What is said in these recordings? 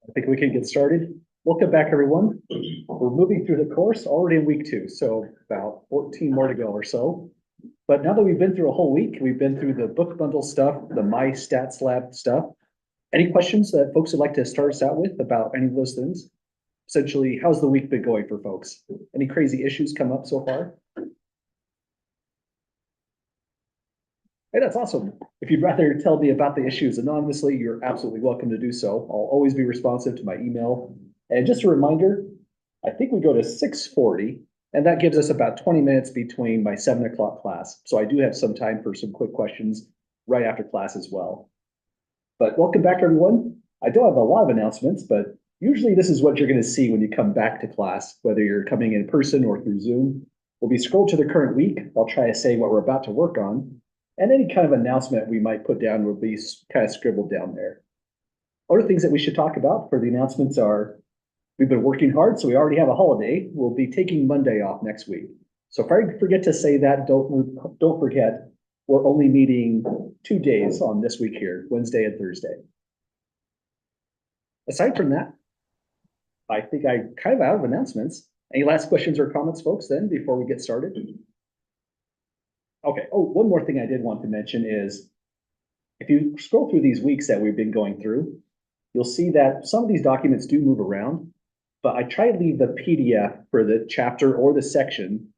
I think we can get started. Welcome back, everyone. We're moving through the course already in week 2, so about 14 more to go or so. But now that we've been through a whole week, we've been through the book bundle stuff, the My Stats Lab stuff. Any questions that folks would like to start us out with about any of those things? Essentially, how's the week been going for folks? Any crazy issues come up so far? Hey, that's awesome. If you'd rather tell me about the issues anonymously, you're absolutely welcome to do so. I'll always be responsive to my email. And just a reminder, I think we go to 6:40, and that gives us about 20 minutes between my 7 o'clock class. So I do have some time for some quick questions right after class as well. But welcome back, everyone. I don't have a lot of announcements, but usually this is what you're going to see when you come back to class, whether you're coming in person or through Zoom. We'll be scrolled to the current week. I'll try to say what we're about to work on. And any kind of announcement we might put down will be kind of scribbled down there. Other things that we should talk about for the announcements are, we've been working hard, so we already have a holiday. We'll be taking Monday off next week. So if I forget to say that, don't forget, we're only meeting 2 days on this week here, Wednesday and Thursday. Aside from that, I think I kind of out of announcements. Any last questions or comments, folks, then, before we get started? Okay. Oh, one more thing I did want to mention is, if you scroll through these weeks that we've been going through, you'll see that some of these documents do move around, but I try to leave the PDF for the chapter or the section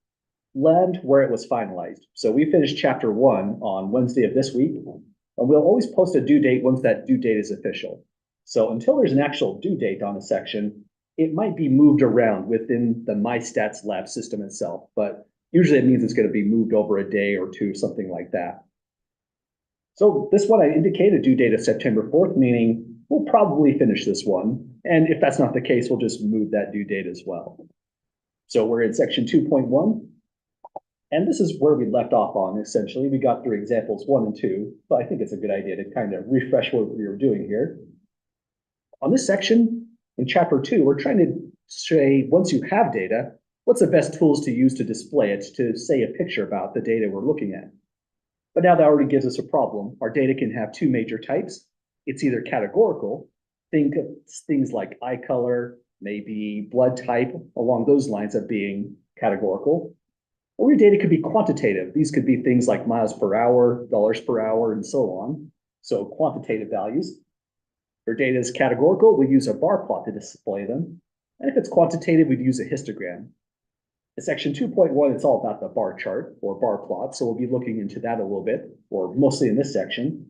land where it was finalized. So we finished chapter 1 on Wednesday of this week, and we'll always post a due date once that due date is official. So until there's an actual due date on a section, it might be moved around within the My Stats Lab system itself, but usually it means it's going to be moved over a day or two, something like that. So this one, I indicated due date of September 4th, meaning we'll probably finish this one. And if that's not the case, we'll just move that due date as well. So we're in section 2.1. And this is where we left off on, essentially. We got through examples 1 and 2, but I think it's a good idea to kind of refresh what we were doing here. On this section, in chapter 2, we're trying to say, once you have data, what's the best tools to use to display it, to say a picture about the data we're looking at. But now that already gives us a problem. Our data can have 2 major types. It's either categorical, think of things like eye color, maybe blood type, along those lines of being categorical. Or your data could be quantitative. These could be things like miles per hour, dollars per hour, and so on. So quantitative values. If your data is categorical, we use a bar plot to display them. And if it's quantitative, we'd use a histogram. In section 2.1, it's all about the bar chart or bar plot, so we'll be looking into that a little bit, or mostly in this section.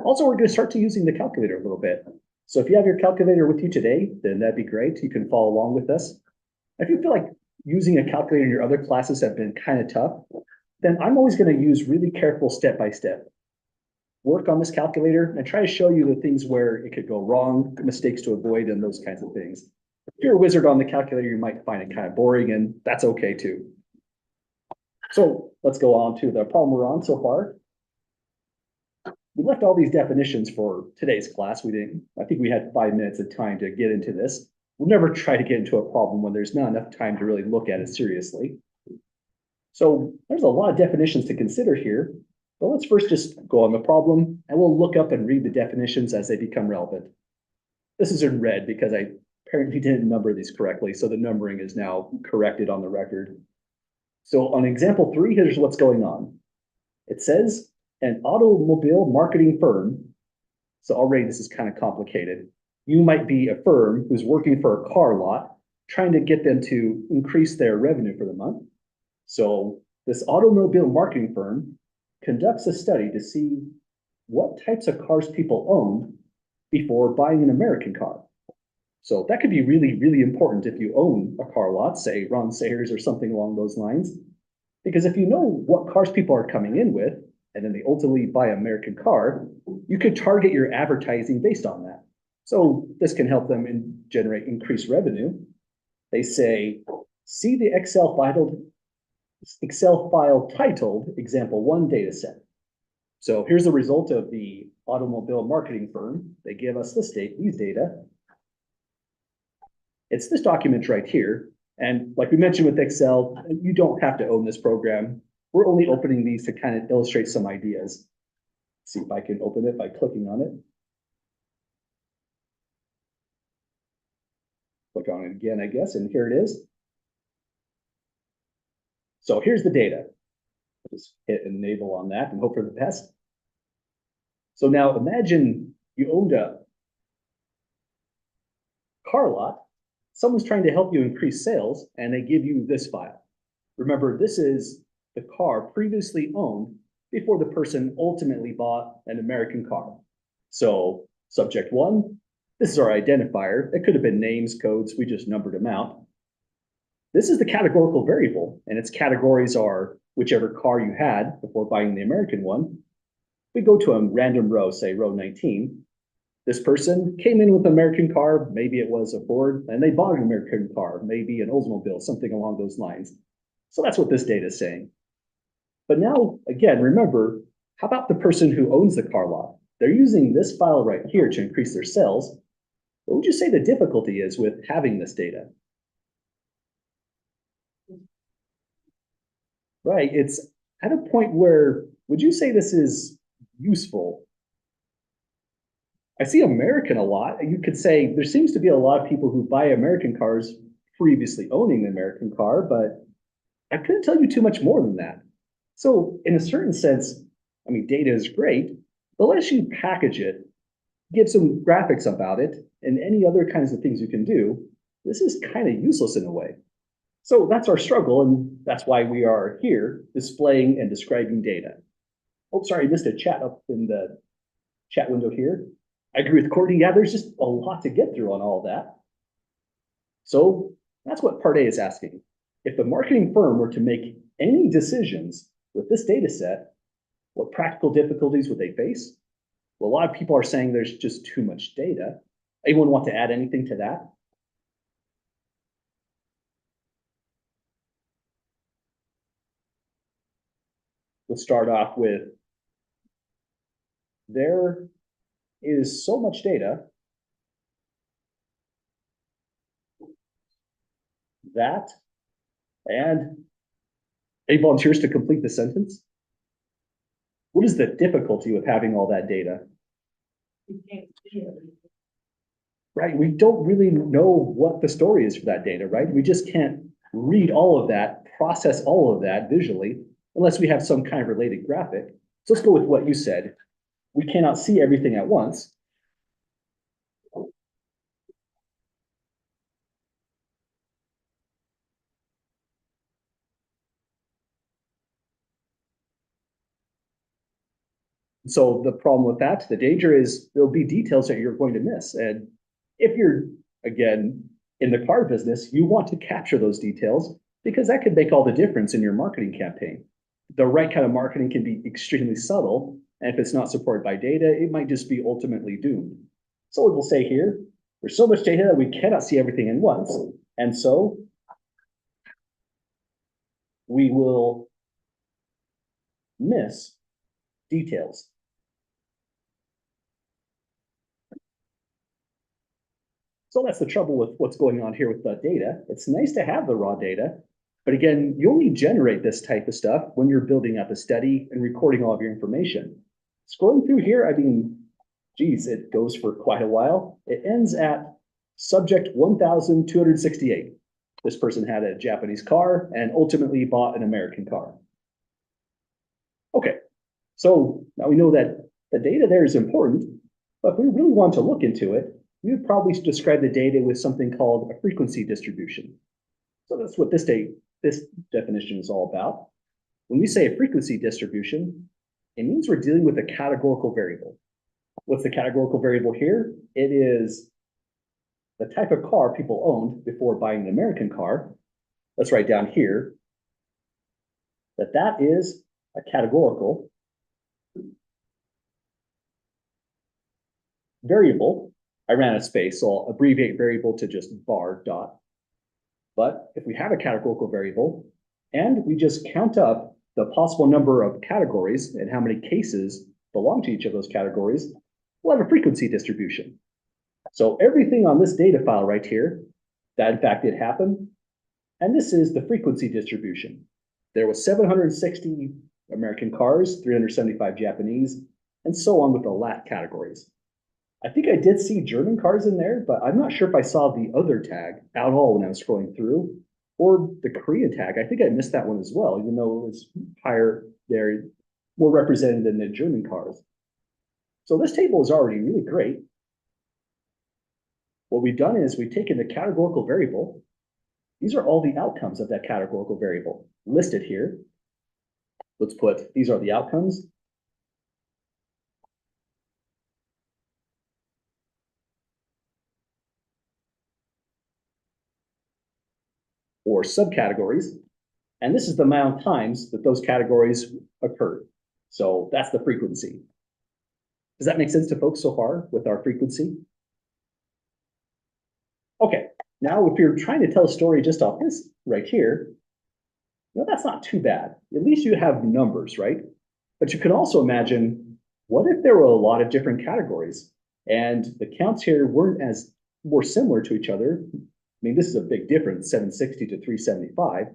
Also, we're going to start to using the calculator a little bit. So if you have your calculator with you today, then that'd be great. You can follow along with us. If you feel like using a calculator in your other classes have been kind of tough, then I'm always going to use really careful step-by-step. Work on this calculator and try to show you the things where it could go wrong, mistakes to avoid, and those kinds of things. If you're a wizard on the calculator, you might find it kind of boring, and that's okay too. So let's go on to the problem we're on so far. We left all these definitions for today's class. I think we had 5 minutes of time to get into this. We'll never try to get into a problem when there's not enough time to really look at it seriously. So there's a lot of definitions to consider here, but let's first just go on the problem, and we'll look up and read the definitions as they become relevant. This is in red because I apparently didn't number these correctly, so the numbering is now corrected on the record. So on example 3, here's what's going on. It says an automobile marketing firm. So already this is kind of complicated. You might be a firm who's working for a car lot, trying to get them to increase their revenue for the month. So this automobile marketing firm conducts a study to see what types of cars people own before buying an American car. So that could be really, really important if you own a car lot, say Ron Sayers or something along those lines. Because if you know what cars people are coming in with, and then they ultimately buy an American car, you could target your advertising based on that. So this can help them generate increased revenue. They say, see the Excel file titled example 1 dataset. So here's the result of the automobile marketing firm. They give us these data. It's this document right here. And like we mentioned with Excel, you don't have to own this program. We're only opening these to kind of illustrate some ideas. Let's see if I can open it by clicking on it. click on it again, I guess, and here it is. So here's the data. Just hit enable on that and hope for the best. So now imagine you owned a car lot. Someone's trying to help you increase sales and they give you this file. Remember, this is the car previously owned before the person ultimately bought an American car. So subject one, this is our identifier. It could have been names, codes, we just numbered them out. This is the categorical variable, and its categories are whichever car you had before buying the American one. We go to a random row, say row 19. This person came in with an American car, maybe it was a Ford, and they bought an American car, maybe an Oldsmobile, something along those lines. So that's what this data is saying. But now, again, remember, how about the person who owns the car lot? They're using this file right here to increase their sales. What would you say the difficulty is with having this data? Right, it's at a point where, would you say this is useful? I see American a lot. You could say there seems to be a lot of people who buy American cars previously owning the American car, but I couldn't tell you too much more than that. So in a certain sense, I mean, data is great, but unless you package it, give some graphics about it, and any other kinds of things you can do, this is kind of useless in a way. So that's our struggle, and that's why we are here displaying and describing data. Oh, sorry, I missed a chat up in the chat window here. I agree with Courtney. Yeah, there's just a lot to get through on all that. So that's what part A is asking. If the marketing firm were to make any decisions with this data set, what practical difficulties would they face? Well, a lot of people are saying there's just too much data. Anyone want to add anything to that? Let's start off with, there is so much data that, and any volunteers to complete the sentence? What is the difficulty with having all that data? You can't see it. Right, we don't really know what the story is for that data, right? We just can't read all of that, process all of that visually, unless we have some kind of related graphic. So let's go with what you said. We cannot see everything at once. So the problem with that, the danger is there'll be details that you're going to miss. And if you're, again, in the car business, you want to capture those details because that could make all the difference in your marketing campaign. The right kind of marketing can be extremely subtle. And if it's not supported by data, it might just be ultimately doomed. So we'll say here, there's so much data that we cannot see everything at once. And so we will miss details. So that's the trouble with what's going on here with the data. It's nice to have the raw data, but again, you only generate this type of stuff when you're building up a study and recording all of your information. Scrolling through here, I mean, geez, it goes for quite a while. It ends at subject 1,268. This person had a Japanese car and ultimately bought an American car. Okay, so now we know that the data there is important, but if we really want to look into it, we would probably describe the data with something called a frequency distribution. So that's what this definition is all about. When we say a frequency distribution, it means we're dealing with a categorical variable. What's the categorical variable here? It is the type of car people owned before buying an American car. Let's write down here that that is a categorical variable. I ran out of space, so I'll abbreviate variable to just var dot. But if we have a categorical variable and we just count up the possible number of categories and how many cases belong to each of those categories, we'll have a frequency distribution. So everything on this data file right here, that in fact did happen, and this is the frequency distribution. There was 760 American cars, 375 Japanese, and so on with the lat categories. I think I did see German cars in there, but I'm not sure if I saw the other tag at all when I was scrolling through, or the Korea tag. I think I missed that one as well, even though it was higher there, more represented than the German cars. So this table is already really great. What we've done is we've taken the categorical variable. These are all the outcomes of that categorical variable listed here. Let's put, these are the outcomes. Or subcategories. And this is the amount of times that those categories occur. So that's the frequency. Does that make sense to folks so far with our frequency? Okay, now if you're trying to tell a story just off this right here, that's not too bad. At least you have numbers, right? But you can also imagine, what if there were a lot of different categories and the counts here weren't as more similar to each other? I mean, this is a big difference, 760 to 375.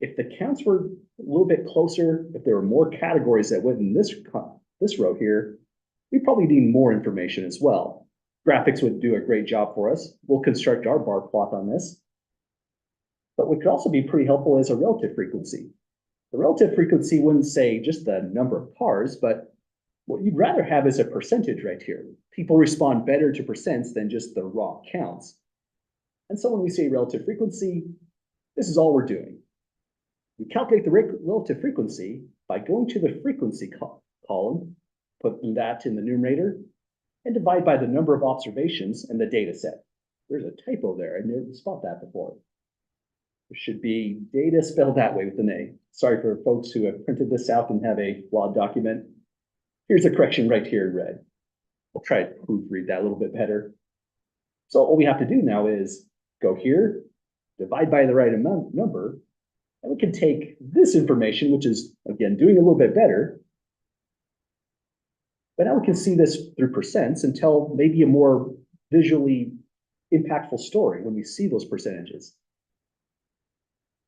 If the counts were a little bit closer, if there were more categories that went in this row here, we probably need more information as well. Graphics would do a great job for us. We'll construct our bar plot on this. But what could also be pretty helpful is a relative frequency. The relative frequency wouldn't say just the number of cars, but what you'd rather have is a percentage right here. People respond better to percents than just the raw counts. And so when we say relative frequency, this is all we're doing. We calculate the relative frequency by going to the frequency column, putting that in the numerator, and divide by the number of observations in the data set. There's a typo there. I didn't spot that before. It should be data spelled that way with an A. Sorry for folks who have printed this out and have a flawed document. Here's a correction right here in red. I'll try to proofread that a little bit better. So all we have to do now is go here, divide by the right number, and we can take this information, which is, again, doing a little bit better. But now we can see this through percents and tell maybe a more visually impactful story when we see those percentages.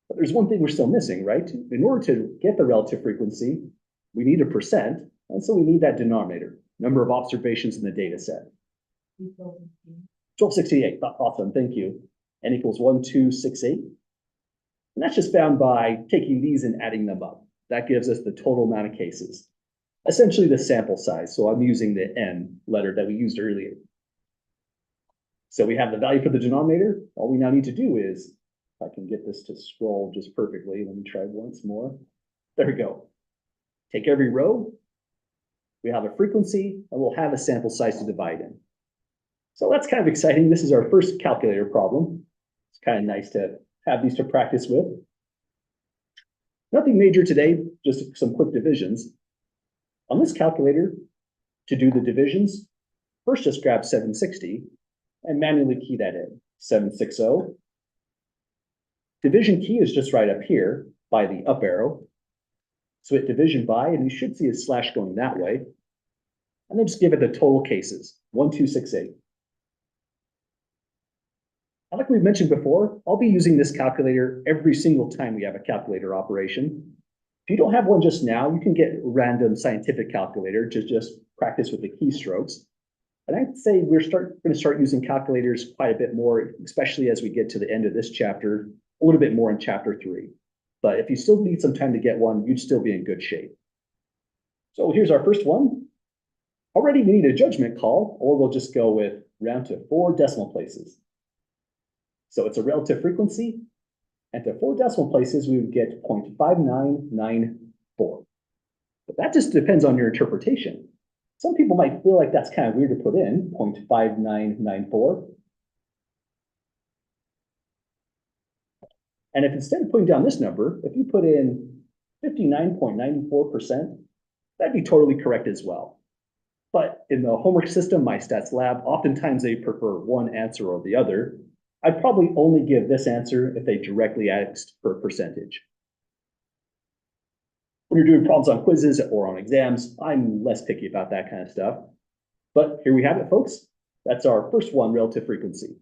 But there's one thing we're still missing, right? In order to get the relative frequency, we need a percent, and so we need that denominator, number of observations in the data set. 1268, awesome, thank you. N equals 1268. And that's just found by taking these and adding them up. That gives us the total amount of cases, essentially the sample size. So I'm using the N letter that we used earlier. So we have the value for the denominator. All we now need to do is, if I can get this to scroll just perfectly, let me try once more. There we go. Take every row. We have a frequency, and we'll have a sample size to divide in. So that's kind of exciting. This is our first calculator problem. It's kind of nice to have these to practice with. Nothing major today, just some quick divisions. On this calculator, to do the divisions, first just grab 760 and manually key that in, 760. Division key is just right up here by the up arrow. So hit division by, and you should see a slash going that way. And then just give it the total cases, 1268. And like we mentioned before, I'll be using this calculator every single time we have a calculator operation. If you don't have one just now, you can get a random scientific calculator to just practice with the keystrokes. And I'd say we're going to start using calculators quite a bit more, especially as we get to the end of this chapter, a little bit more in chapter 3. But if you still need some time to get one, you'd still be in good shape. So here's our first one. Already we need a judgment call, or we'll just go with round to 4 decimal places. So it's a relative frequency, and to 4 decimal places, we would get 0.5994. But that just depends on your interpretation. Some people might feel like that's kind of weird to put in, 0.5994. And if instead of putting down this number, if you put in 59.94%, that'd be totally correct as well. But in the homework system, my stats lab, oftentimes they prefer one answer or the other. I'd probably only give this answer if they directly asked for a percentage. When you're doing problems on quizzes or on exams, I'm less picky about that kind of stuff. But here we have it, folks. That's our first one, relative frequency.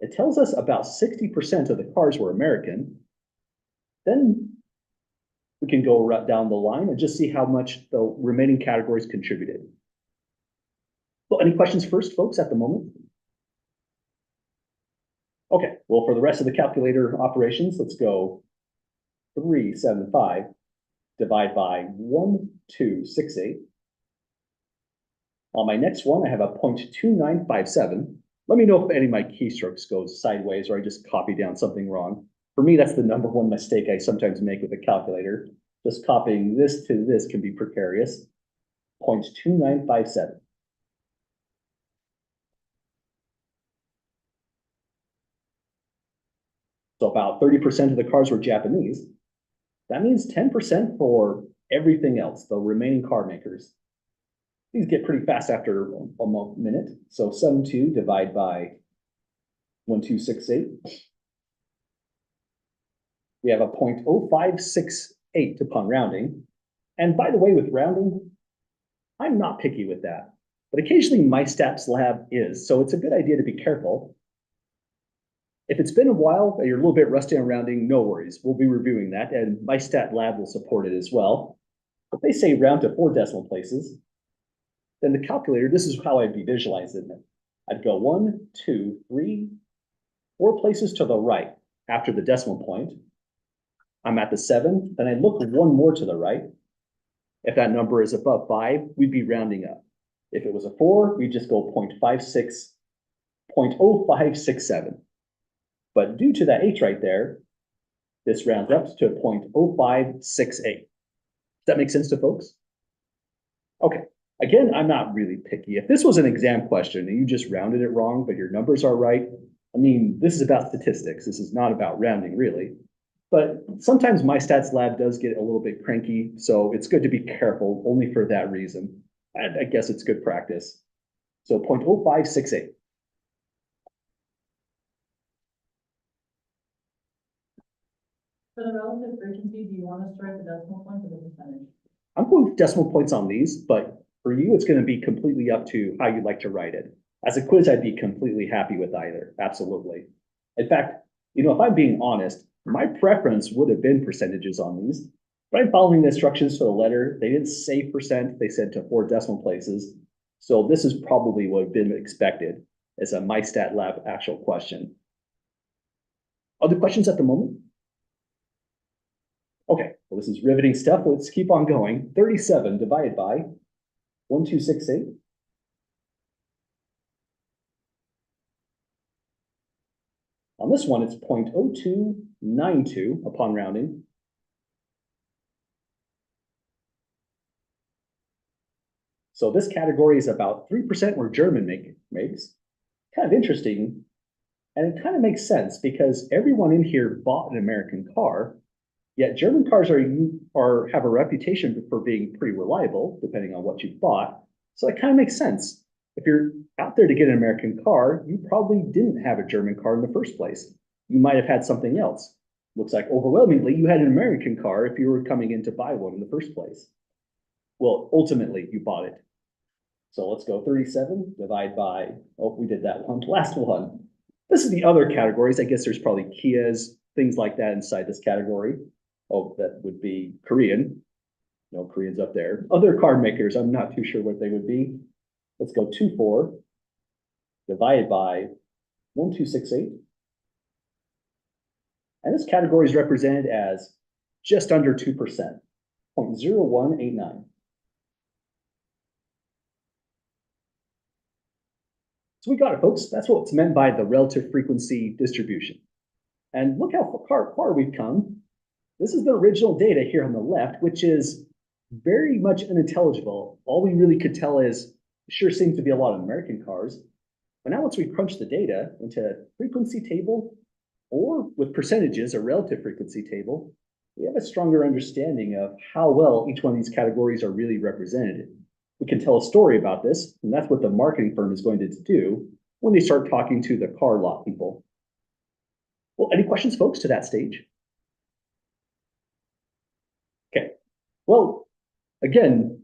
It tells us about 60% of the cars were American. Then we can go right down the line and just see how much the remaining categories contributed. Well, any questions first, folks, at the moment? Okay, well, for the rest of the calculator operations, let's go 375 divide by 1268. On my next one, I have a 0.2957. Let me know if any of my keystrokes goes sideways or I just copy down something wrong. For me, that's the number one mistake I sometimes make with a calculator. Just copying this to this can be precarious. 0.2957. So about 30% of the cars were Japanese. That means 10% for everything else, the remaining car makers. These get pretty fast after a minute. So 72 divide by 1268. We have a 0.0568 upon rounding. And by the way, with rounding, I'm not picky with that. But occasionally my stats lab is, so it's a good idea to be careful. If it's been a while and you're a little bit rusty on rounding, no worries. We'll be reviewing that, and my stat lab will support it as well. If they say round to 4 decimal places, then the calculator, this is how I'd be visualizing it. I'd go 1, 2, 3, 4 places to the right after the decimal point. I'm at the 7, then I look 1 more to the right. If that number is above 5, we'd be rounding up. If it was a 4, we'd just go 0.56, 0.0567. But due to that H right there, this rounds up to 0.0568. Does that make sense to folks? Okay, again, I'm not really picky. If this was an exam question and you just rounded it wrong, but your numbers are right, I mean, this is about statistics. This is not about rounding, really. But sometimes my stats lab does get a little bit cranky, so it's good to be careful only for that reason. I guess it's good practice. So 0.0568. For the relative frequency, do you want to start the decimal point or the percentage? I'm going with decimal points on these, but for you, it's going to be completely up to how you'd like to write it. As a quiz, I'd be completely happy with either. Absolutely. In fact, if I'm being honest, my preference would have been percentages on these, but I'm following the instructions to the letter. They didn't say percent, they said to 4 decimal places. So this is probably what would have been expected as a MyStat Lab actual question. Other questions at the moment? Okay, well, this is riveting stuff. Let's keep on going. 37 divided by 1268. On this one, it's 0.0292 upon rounding. So this category is about 3% where German makes. Kind of interesting. And it kind of makes sense because everyone in here bought an American car. Yet German cars have a reputation for being pretty reliable, depending on what you bought. So it kind of makes sense. If you're out there to get an American car, you probably didn't have a German car in the first place. You might have had something else. Looks like overwhelmingly you had an American car if you were coming in to buy one in the first place. Well, ultimately you bought it. So let's go 37, divide by, oh, we did that one, last one. This is the other categories. I guess there's probably Kias, things like that inside this category. Oh, that would be Korean. No, Korean's up there. Other car makers, I'm not too sure what they would be. Let's go 24 divided by 1268. And this category is represented as just under 2%, 0.0189. So we got it, folks. That's what's meant by the relative frequency distribution. And look how far we've come. This is the original data here on the left, which is very much unintelligible. All we really could tell is, sure seems to be a lot of American cars. But now once we crunch the data into a frequency table, or with percentages, a relative frequency table, we have a stronger understanding of how well each one of these categories are really represented. We can tell a story about this, and that's what the marketing firm is going to do when they start talking to the car lot people. Well, any questions, folks, to that stage? Okay, well, again,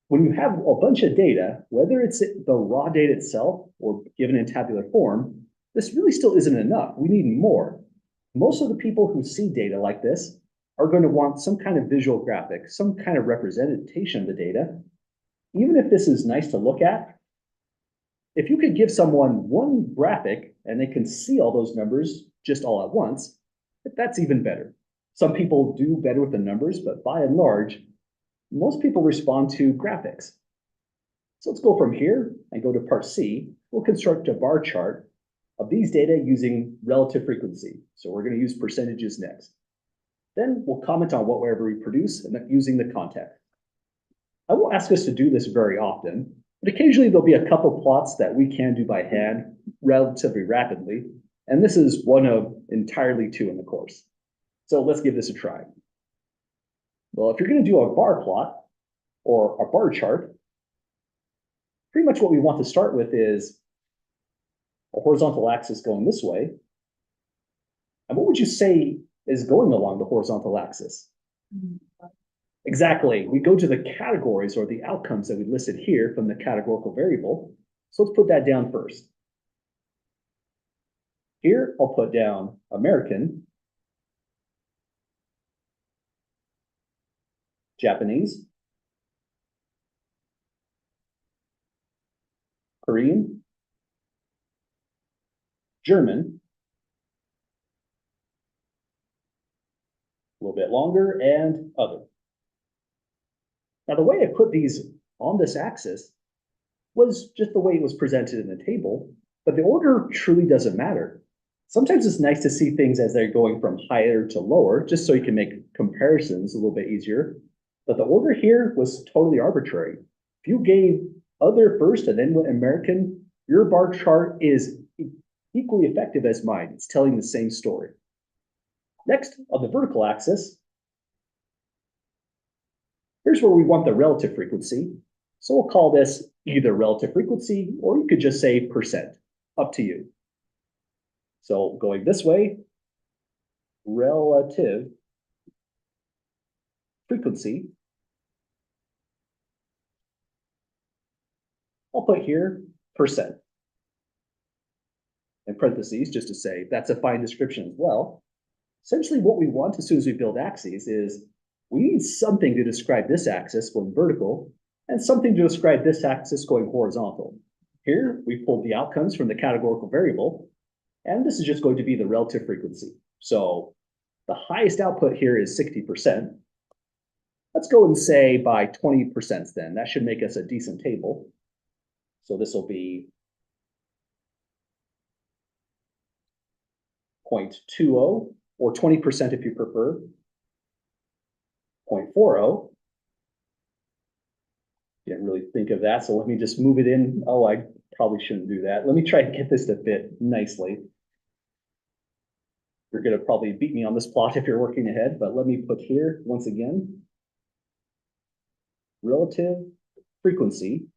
when you have a bunch of data, whether it's the raw data itself or given in tabular form, this really still isn't enough. We need more. Most of the people who see data like this are going to want some kind of visual graphic, some kind of representation of the data. Even if this is nice to look at, If you could give someone one graphic and they can see all those numbers just all at once, that's even better. Some people do better with the numbers, but by and large, most people respond to graphics. So let's go from here and go to part C. We'll construct a bar chart of these data using relative frequency. So we're going to use percentages next. Then we'll comment on whatever we produce and using the context. I won't ask us to do this very often, but occasionally there'll be a couple plots that we can do by hand relatively rapidly. And this is one of entirely two in the course. So let's give this a try. Well, if you're going to do a bar plot or a bar chart, pretty much what we want to start with is a horizontal axis going this way. And what would you say is going along the horizontal axis? Exactly. We go to the categories or the outcomes that we listed here from the categorical variable. So let's put that down first. Here, I'll put down American, Japanese, Korean, German, a little bit longer, and other. Now, the way I put these on this axis was just the way it was presented in the table, but the order truly doesn't matter. Sometimes it's nice to see things as they're going from higher to lower, just so you can make comparisons a little bit easier. But the order here was totally arbitrary. If you gave other first and then went American, your bar chart is equally effective as mine. It's telling the same story. Next, on the vertical axis, here's where we want the relative frequency. So we'll call this either relative frequency, or you could just say percent, up to you. So going this way, relative frequency. I'll put here percent. In parentheses, just to say that's a fine description as well. Essentially what we want as soon as we build axes is we need something to describe this axis going vertical and something to describe this axis going horizontal. Here, we pulled the outcomes from the categorical variable, and this is just going to be the relative frequency. So the highest output here is 60%. Let's go and say by 20% then. That should make us a decent table. So this will be 0.20 or 20% if you prefer, 0.40. Didn't really think of that, so let me just move it in. Oh, I probably shouldn't do that. Let me try to get this to fit nicely. You're going to probably beat me on this plot if you're working ahead, but let me put here, once again, relative frequency,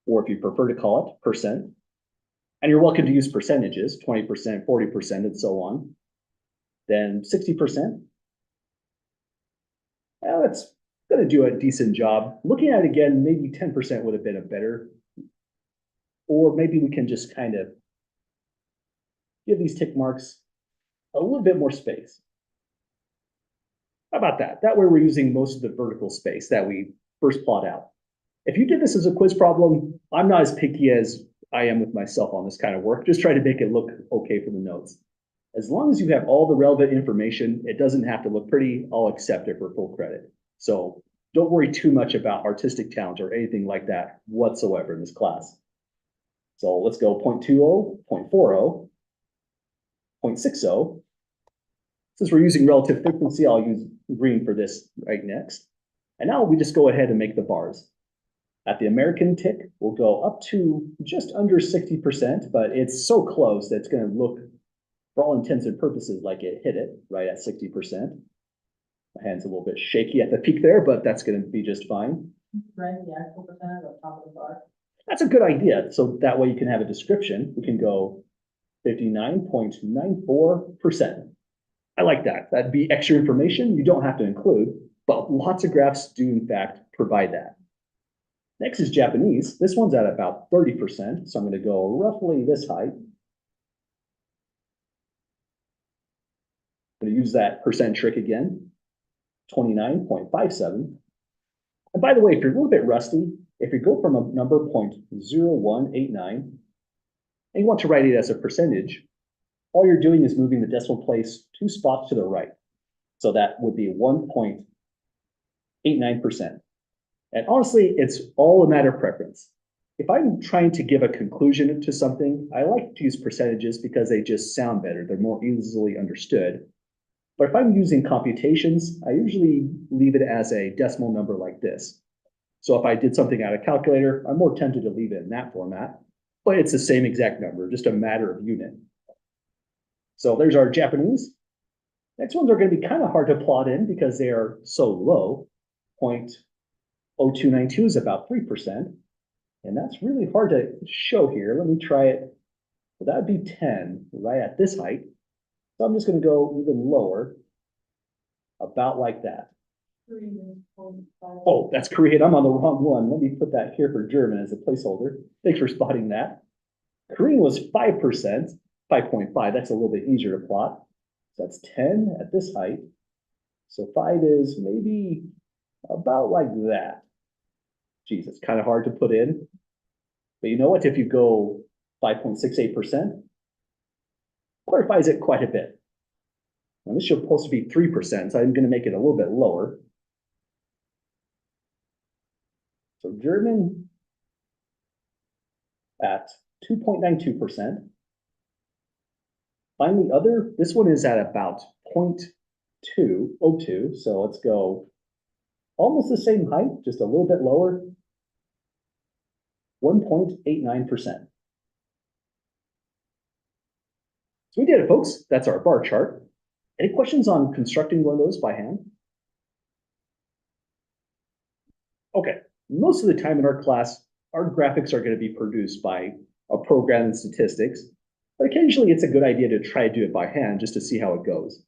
or if you prefer to call it percent. And you're welcome to use percentages, 20%, 40%, and so on. Then 60%. Well, that's going to do a decent job. Looking at it again, maybe 10% would have been a better. Or maybe we can just kind of give these tick marks a little bit more space. How about that? That way we're using most of the vertical space that we first plot out. If you did this as a quiz problem, I'm not as picky as I am with myself on this kind of work. Just try to make it look okay for the notes. As long as you have all the relevant information, it doesn't have to look pretty. I'll accept it for full credit. So don't worry too much about artistic talent or anything like that whatsoever in this class. So let's go 0.20, 0.40, 0.60. Since we're using relative frequency, I'll use green for this right next. And now we just go ahead and make the bars. At the American tick, we'll go up to just under 60%, but it's so close that it's going to look, for all intents and purposes, like it hit it right at 60%. My hand's a little bit shaky at the peak there, but that's going to be just fine. Right, the actual percentage on top of the bar. That's a good idea. So that way you can have a description. We can go 59.94%. I like that. That'd be extra information you don't have to include, but lots of graphs do in fact provide that. Next is Japanese. This one's at about 30%, so I'm going to go roughly this height. I'm going to use that percent trick again, 29.57. And by the way, if you're a little bit rusty, if you go from a number 0.0189 and you want to write it as a percentage, all you're doing is moving the decimal place 2 spots to the right. So that would be 1.89%. And honestly, it's all a matter of preference. If I'm trying to give a conclusion to something, I like to use percentages because they just sound better. They're more easily understood. But if I'm using computations, I usually leave it as a decimal number like this. So if I did something out of calculator, I'm more tempted to leave it in that format, but it's the same exact number, just a matter of unit. So there's our Japanese. Next ones are going to be kind of hard to plot in because they are so low. 0.0292 is about 3%. And that's really hard to show here. Let me try it. Well, that would be 10 right at this height. So I'm just going to go even lower, about like that. Oh, that's Korean. I'm on the wrong one. Let me put that here for German as a placeholder. Thanks for spotting that. Korean was 5%, 5.5. That's a little bit easier to plot. So that's 10 at this height. So 5 is maybe about like that. Geez, it's kind of hard to put in. But you know what? If you go 5.68%, clarifies it quite a bit. And this should supposed to be 3%, so I'm going to make it a little bit lower. So German at 2.92%. Finally, other, this one is at about 0.202. So let's go almost the same height, just a little bit lower. 1.89%. So we did it, folks. That's our bar chart. Any questions on constructing one of those by hand? Okay, most of the time in our class, our graphics are going to be produced by a program in statistics, but occasionally it's a good idea to try to do it by hand just to see how it goes.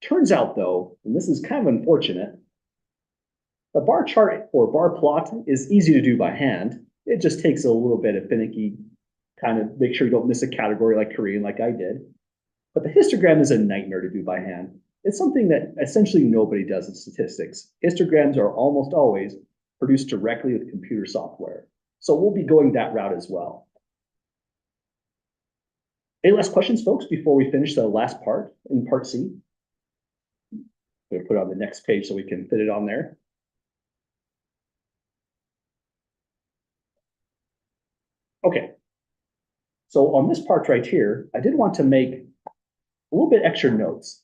Turns out though, and this is kind of unfortunate, the bar chart or bar plot is easy to do by hand. It just takes a little bit of finicky, kind of make sure you don't miss a category like Korean like I did. But the histogram is a nightmare to do by hand. It's something that essentially nobody does in statistics. Histograms are almost always produced directly with computer software. So we'll be going that route as well. Any last questions, folks, before we finish the last part in part C? We'll put it on the next page so we can fit it on there. Okay. So on this part right here, I did want to make a little bit extra notes.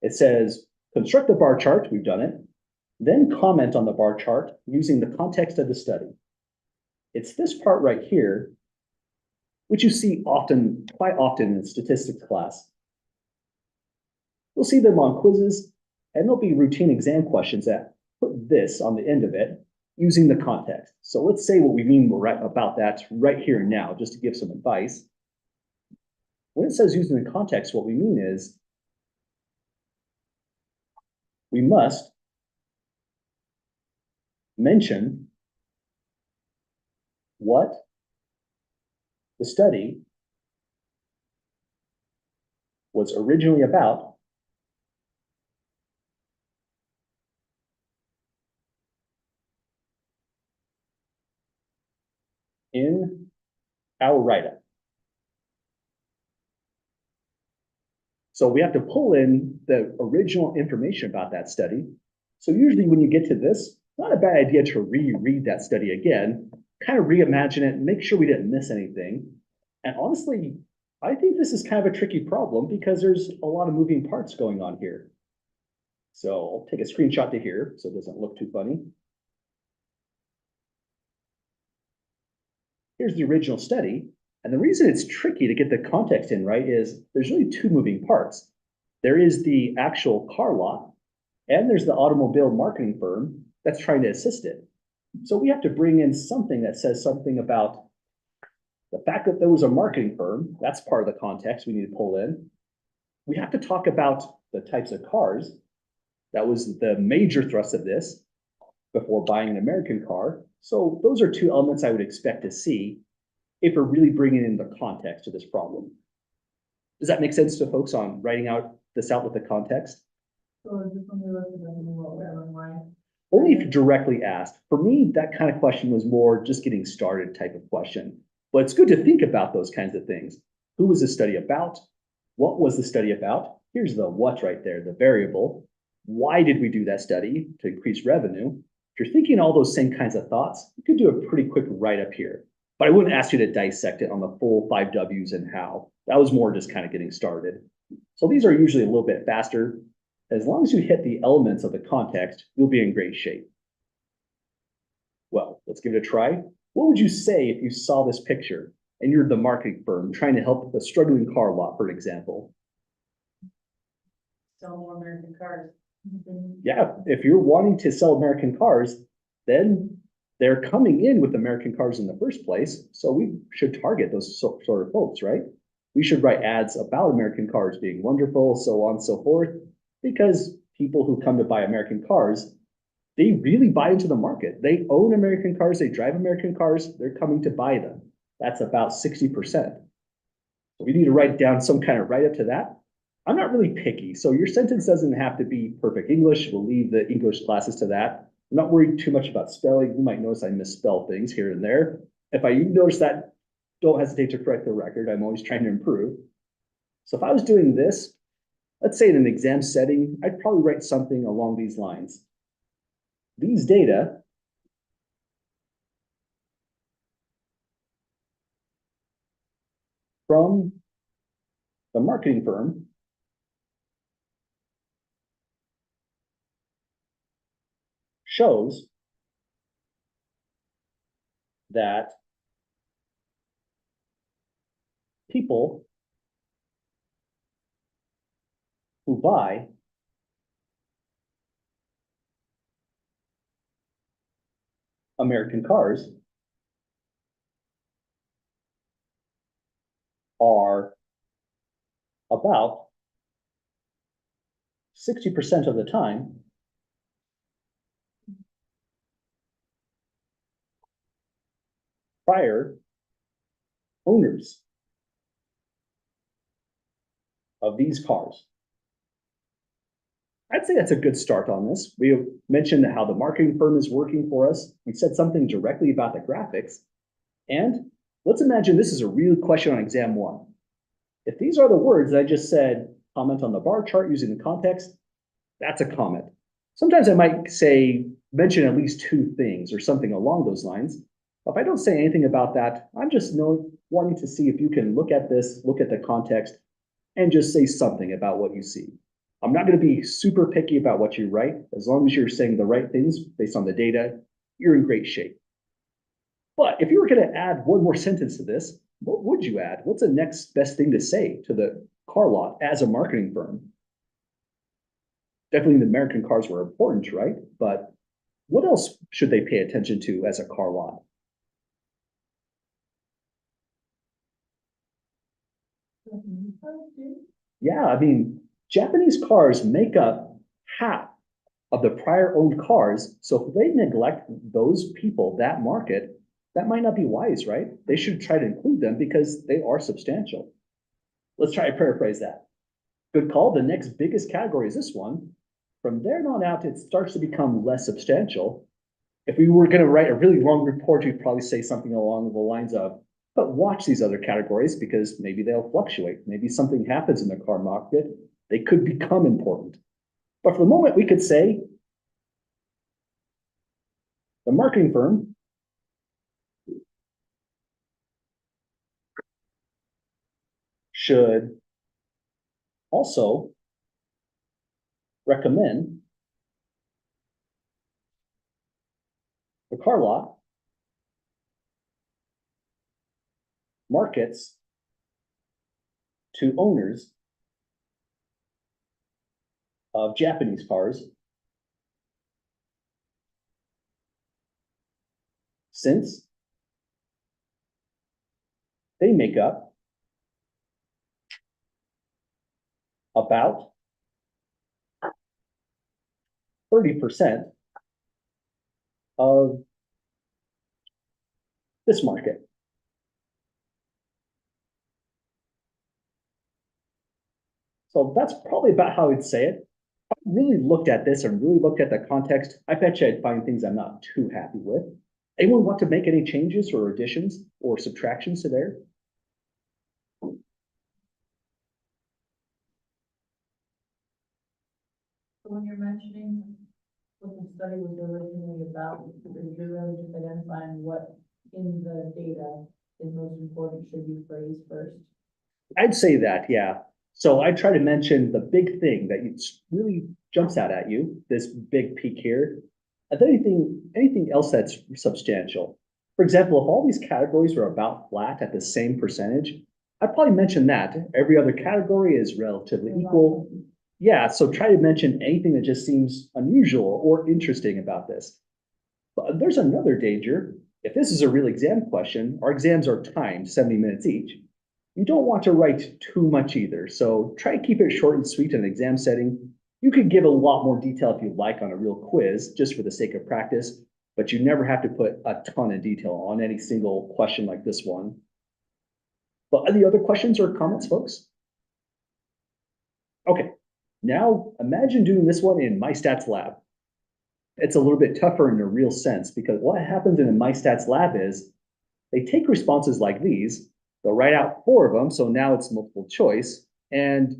It says, construct the bar chart, we've done it, then comment on the bar chart using the context of the study. It's this part right here, which you see often, quite often in statistics class. You'll see them on quizzes, and there'll be routine exam questions that put this on the end of it using the context. So let's say what we mean about that right here and now, just to give some advice. When it says using the context, what we mean is we must mention what the study was originally about in our write-up. So we have to pull in the original information about that study. So usually when you get to this, not a bad idea to reread that study again, kind of reimagine it, make sure we didn't miss anything. And honestly, I think this is kind of a tricky problem because there's a lot of moving parts going on here. So I'll take a screenshot to here so it doesn't look too funny. Here's the original study. And the reason it's tricky to get the context in right is there's really two moving parts. There is the actual car lot, and there's the automobile marketing firm that's trying to assist it. So we have to bring in something that says something about the fact that there was a marketing firm. That's part of the context we need to pull in. We have to talk about the types of cars. That was the major thrust of this before buying an American car. So those are two elements I would expect to see if we're really bringing in the context to this problem. Does that make sense to folks on writing out this out with the context? So is this when we look at the what, where, and why? Only if directly asked. For me, that kind of question was more just getting started type of question. But it's good to think about those kinds of things. Who was the study about? What was the study about? Here's the what right there, the variable. Why did we do that study? To increase revenue. If you're thinking all those same kinds of thoughts, you could do a pretty quick write-up here. But I wouldn't ask you to dissect it on the full 5 W's and how. That was more just kind of getting started. So these are usually a little bit faster. As long as you hit the elements of the context, you'll be in great shape. Well, let's give it a try. What would you say if you saw this picture and you're the marketing firm trying to help a struggling car lot, for example? Sell more American cars. Yeah, if you're wanting to sell American cars, then they're coming in with American cars in the first place. So we should target those sort of folks, right? We should write ads about American cars being wonderful, so on and so forth, because people who come to buy American cars, they really buy into the market. They own American cars, they drive American cars, they're coming to buy them. That's about 60%. So we need to write down some kind of write-up to that. I'm not really picky, so your sentence doesn't have to be perfect English. We'll leave the English classes to that. I'm not worried too much about spelling. You might notice I misspell things here and there. If you notice that, don't hesitate to correct the record. I'm always trying to improve. So if I was doing this, let's say in an exam setting, I'd probably write something along these lines. These data from the marketing firm shows that people who buy American cars are about 60% of the time prior owners of these cars. I'd say that's a good start on this. We mentioned how the marketing firm is working for us. We said something directly about the graphics. And let's imagine this is a real question on exam 1. If these are the words I just said, comment on the bar chart using the context, that's a comment. Sometimes I might say, mention at least 2 things or something along those lines. If I don't say anything about that, I'm just wanting to see if you can look at this, look at the context, and just say something about what you see. I'm not going to be super picky about what you write. As long as you're saying the right things based on the data, you're in great shape. But if you were going to add one more sentence to this, what would you add? What's the next best thing to say to the car lot as a marketing firm? Definitely the American cars were important, right? But what else should they pay attention to as a car lot? Yeah, I mean, Japanese cars make up half of the prior owned cars. So if they neglect those people, that market, that might not be wise, right? They should try to include them because they are substantial. Let's try to paraphrase that. Good call. The next biggest category is this one. From there on out, it starts to become less substantial. If we were going to write a really long report, we'd probably say something along the lines of, but watch these other categories because maybe they'll fluctuate. Maybe something happens in the car market. They could become important. But for the moment, we could say the marketing firm should also recommend the car lot markets to owners of Japanese cars since they make up about 30% of this market. So that's probably about how I'd say it. really looked at this and really looked at the context, I bet you I'd find things I'm not too happy with. Anyone want to make any changes or additions or subtractions to there? So when you're mentioning what the study was originally about, you're really just identifying what in the data is most important, should be phrased first. I'd say that, yeah. So I try to mention the big thing that really jumps out at you, this big peak here. And then anything else that's substantial. For example, if all these categories are about flat at the same percentage, I'd probably mention that. Every other category is relatively equal. Yeah, so try to mention anything that just seems unusual or interesting about this. But there's another danger. If this is a real exam question, our exams are timed 70 minutes each. You don't want to write too much either, so try to keep it short and sweet in an exam setting. You could give a lot more detail if you'd like on a real quiz, just for the sake of practice, but you never have to put a ton of detail on any single question like this one. But any other questions or comments, folks? Okay, now imagine doing this one in MyStats lab. It's a little bit tougher in a real sense because what happens in a MyStats lab is they take responses like these, they'll write out 4 of them, so now it's multiple choice, and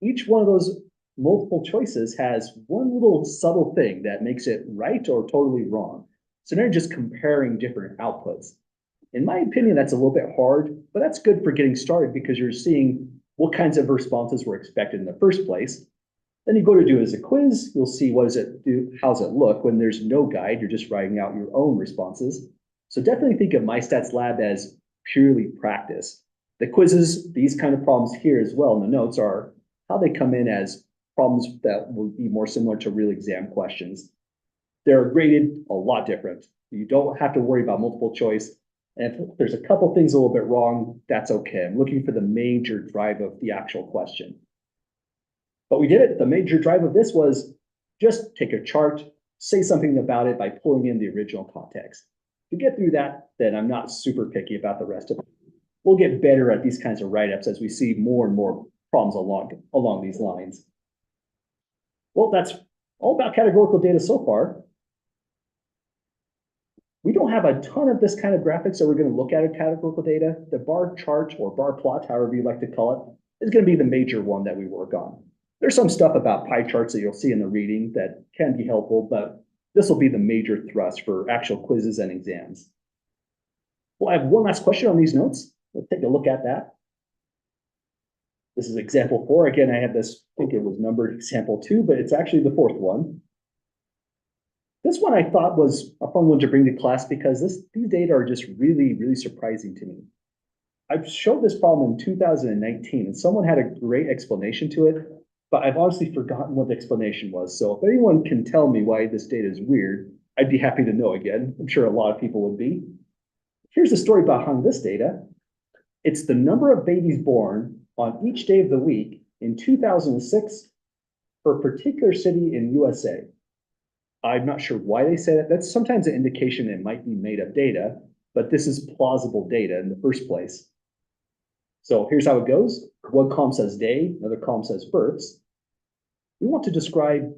each one of those multiple choices has one little subtle thing that makes it right or totally wrong. So now you're just comparing different outputs. In my opinion, that's a little bit hard, but that's good for getting started because you're seeing what kinds of responses were expected in the first place. Then you go to do it as a quiz, you'll see what does it do, how's it look when there's no guide, you're just writing out your own responses. So definitely think of MyStats Lab as purely practice. The quizzes, these kind of problems here as well in the notes are how they come in as problems that will be more similar to real exam questions. They're graded a lot different. You don't have to worry about multiple choice. And if there's a couple things a little bit wrong, that's okay. I'm looking for the major drive of the actual question. But we did it. The major drive of this was just take a chart, say something about it by pulling in the original context. To get through that, then I'm not super picky about the rest of it. We'll get better at these kinds of write-ups as we see more and more problems along these lines. Well, that's all about categorical data so far. We don't have a ton of this kind of graphics that we're going to look at in categorical data. The bar chart or bar plot, however you like to call it, is going to be the major one that we work on. There's some stuff about pie charts that you'll see in the reading that can be helpful, but this will be the major thrust for actual quizzes and exams. Well, I have one last question on these notes. Let's take a look at that. This is example 4. Again, I have this, I think it was numbered example 2, but it's actually the 4th one. This one I thought was a fun one to bring to class because these data are just really, really surprising to me. I showed this problem in 2019 and someone had a great explanation to it, but I've honestly forgotten what the explanation was. So if anyone can tell me why this data is weird, I'd be happy to know again. I'm sure a lot of people would be. Here's the story behind this data. It's the number of babies born on each day of the week in 2006 for a particular city in USA. I'm not sure why they say that. That's sometimes an indication it might be made up data, but this is plausible data in the first place. So here's how it goes. One column says day, another column says births. We want to describe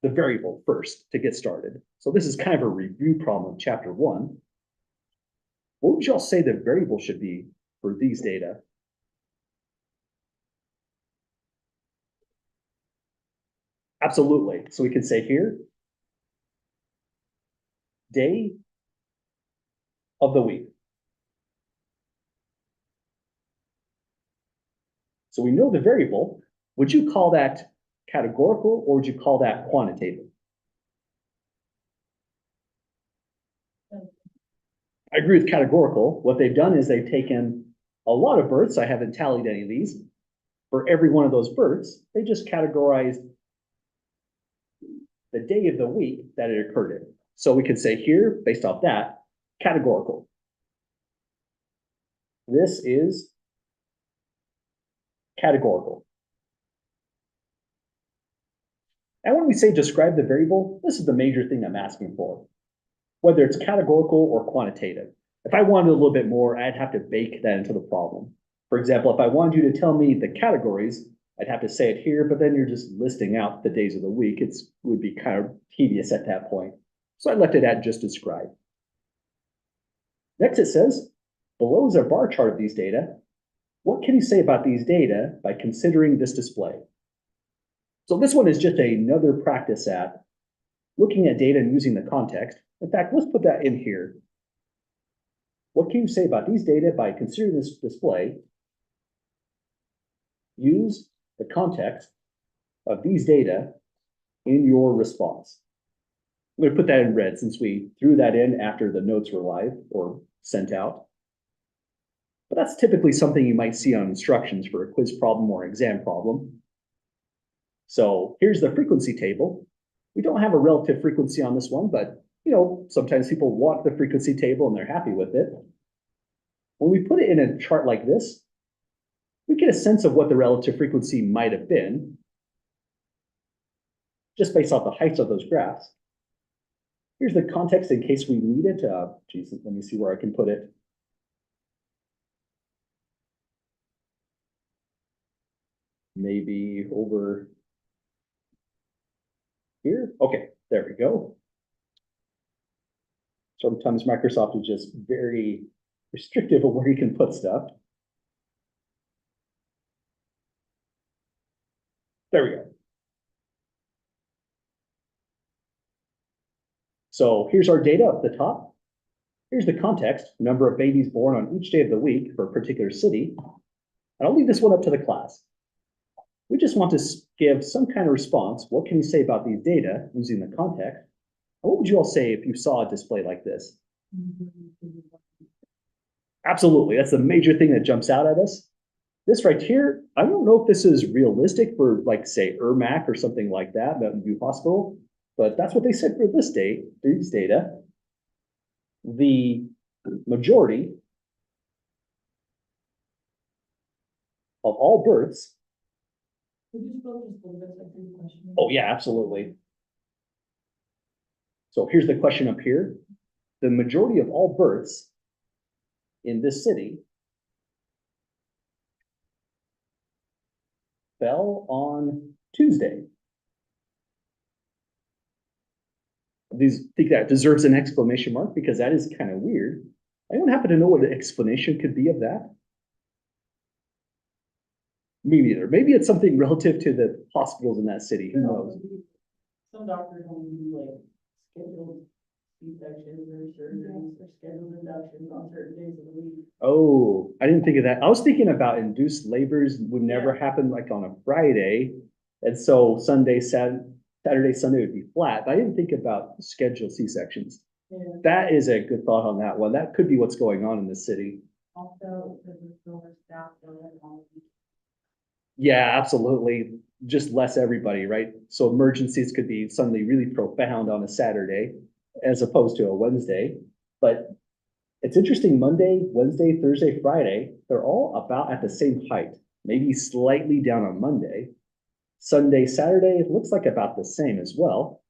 the variable first to get started. So this is kind of a review problem of chapter 1. What would y'all say the variable should be for these data? Absolutely. So we can say here, day of the week. So we know the variable. Would you call that categorical or would you call that quantitative? I agree with categorical. What they've done is they've taken a lot of births. I haven't tallied any of these. For every one of those births, they just categorized the day of the week that it occurred in. So we could say here, based off that, categorical. This is categorical. And when we say describe the variable, this is the major thing I'm asking for, whether it's categorical or quantitative. If I wanted a little bit more, I'd have to bake that into the problem. For example, if I wanted you to tell me the categories I'd have to say it here, but then you're just listing out the days of the week. Would be kind of tedious at that point. So I left it at just describe. Next it says, below is a bar chart of these data. What can you say about these data by considering this display? So this one is just another practice at looking at data and using the context. In fact, let's put that in here. What can you say about these data by considering this display? Use the context of these data in your response. I'm going to put that in red since we threw that in after the notes were live or sent out. But that's typically something you might see on instructions for a quiz problem or exam problem. So here's the frequency table. We don't have a relative frequency on this one, but sometimes people want the frequency table and they're happy with it. When we put it in a chart like this, we get a sense of what the relative frequency might have been just based off the heights of those graphs. Here's the context in case we need it. Geez, let me see where I can put it. Maybe over here. Okay, there we go. Sometimes Microsoft is just very restrictive of where you can put stuff. There we go. So here's our data up the top. Here's the context, number of babies born on each day of the week for a particular city. And I'll leave this one up to the class. We just want to give some kind of response. What can you say about these data using the context? And what would you all say if you saw a display like this? Absolutely, that's the major thing that jumps out at us. This right here, I don't know if this is realistic for like say ERMAC or something like that, Mountain View Hospital, but that's what they said for this date, these data. The majority of all births. Could you spell just a little bit like the question? Oh yeah, absolutely. So here's the question up here. The majority of all births in this city fell on Tuesday. These think that deserves an exclamation mark because that is kind of weird. Anyone happen to know what the explanation could be of that? Me neither. Maybe it's something relative to the hospitals in that city. Who knows? Some doctors only do like scheduled C-sections or surgeries or scheduled inductions on certain days of the week. Oh, I didn't think of that. I was thinking about induced labors would never happen like on a Friday. And so Saturday, Sunday would be flat. But I didn't think about scheduled C-sections. Yeah. That is a good thought on that one. That could be what's going on in the city. Also, because there's more staff going on. Yeah, absolutely. Just less everybody, right? So emergencies could be suddenly really profound on a Saturday as opposed to a Wednesday. But it's interesting, Monday, Wednesday, Thursday, Friday, they're all about at the same height, maybe slightly down on Monday. Sunday, Saturday, it looks like about the same as well.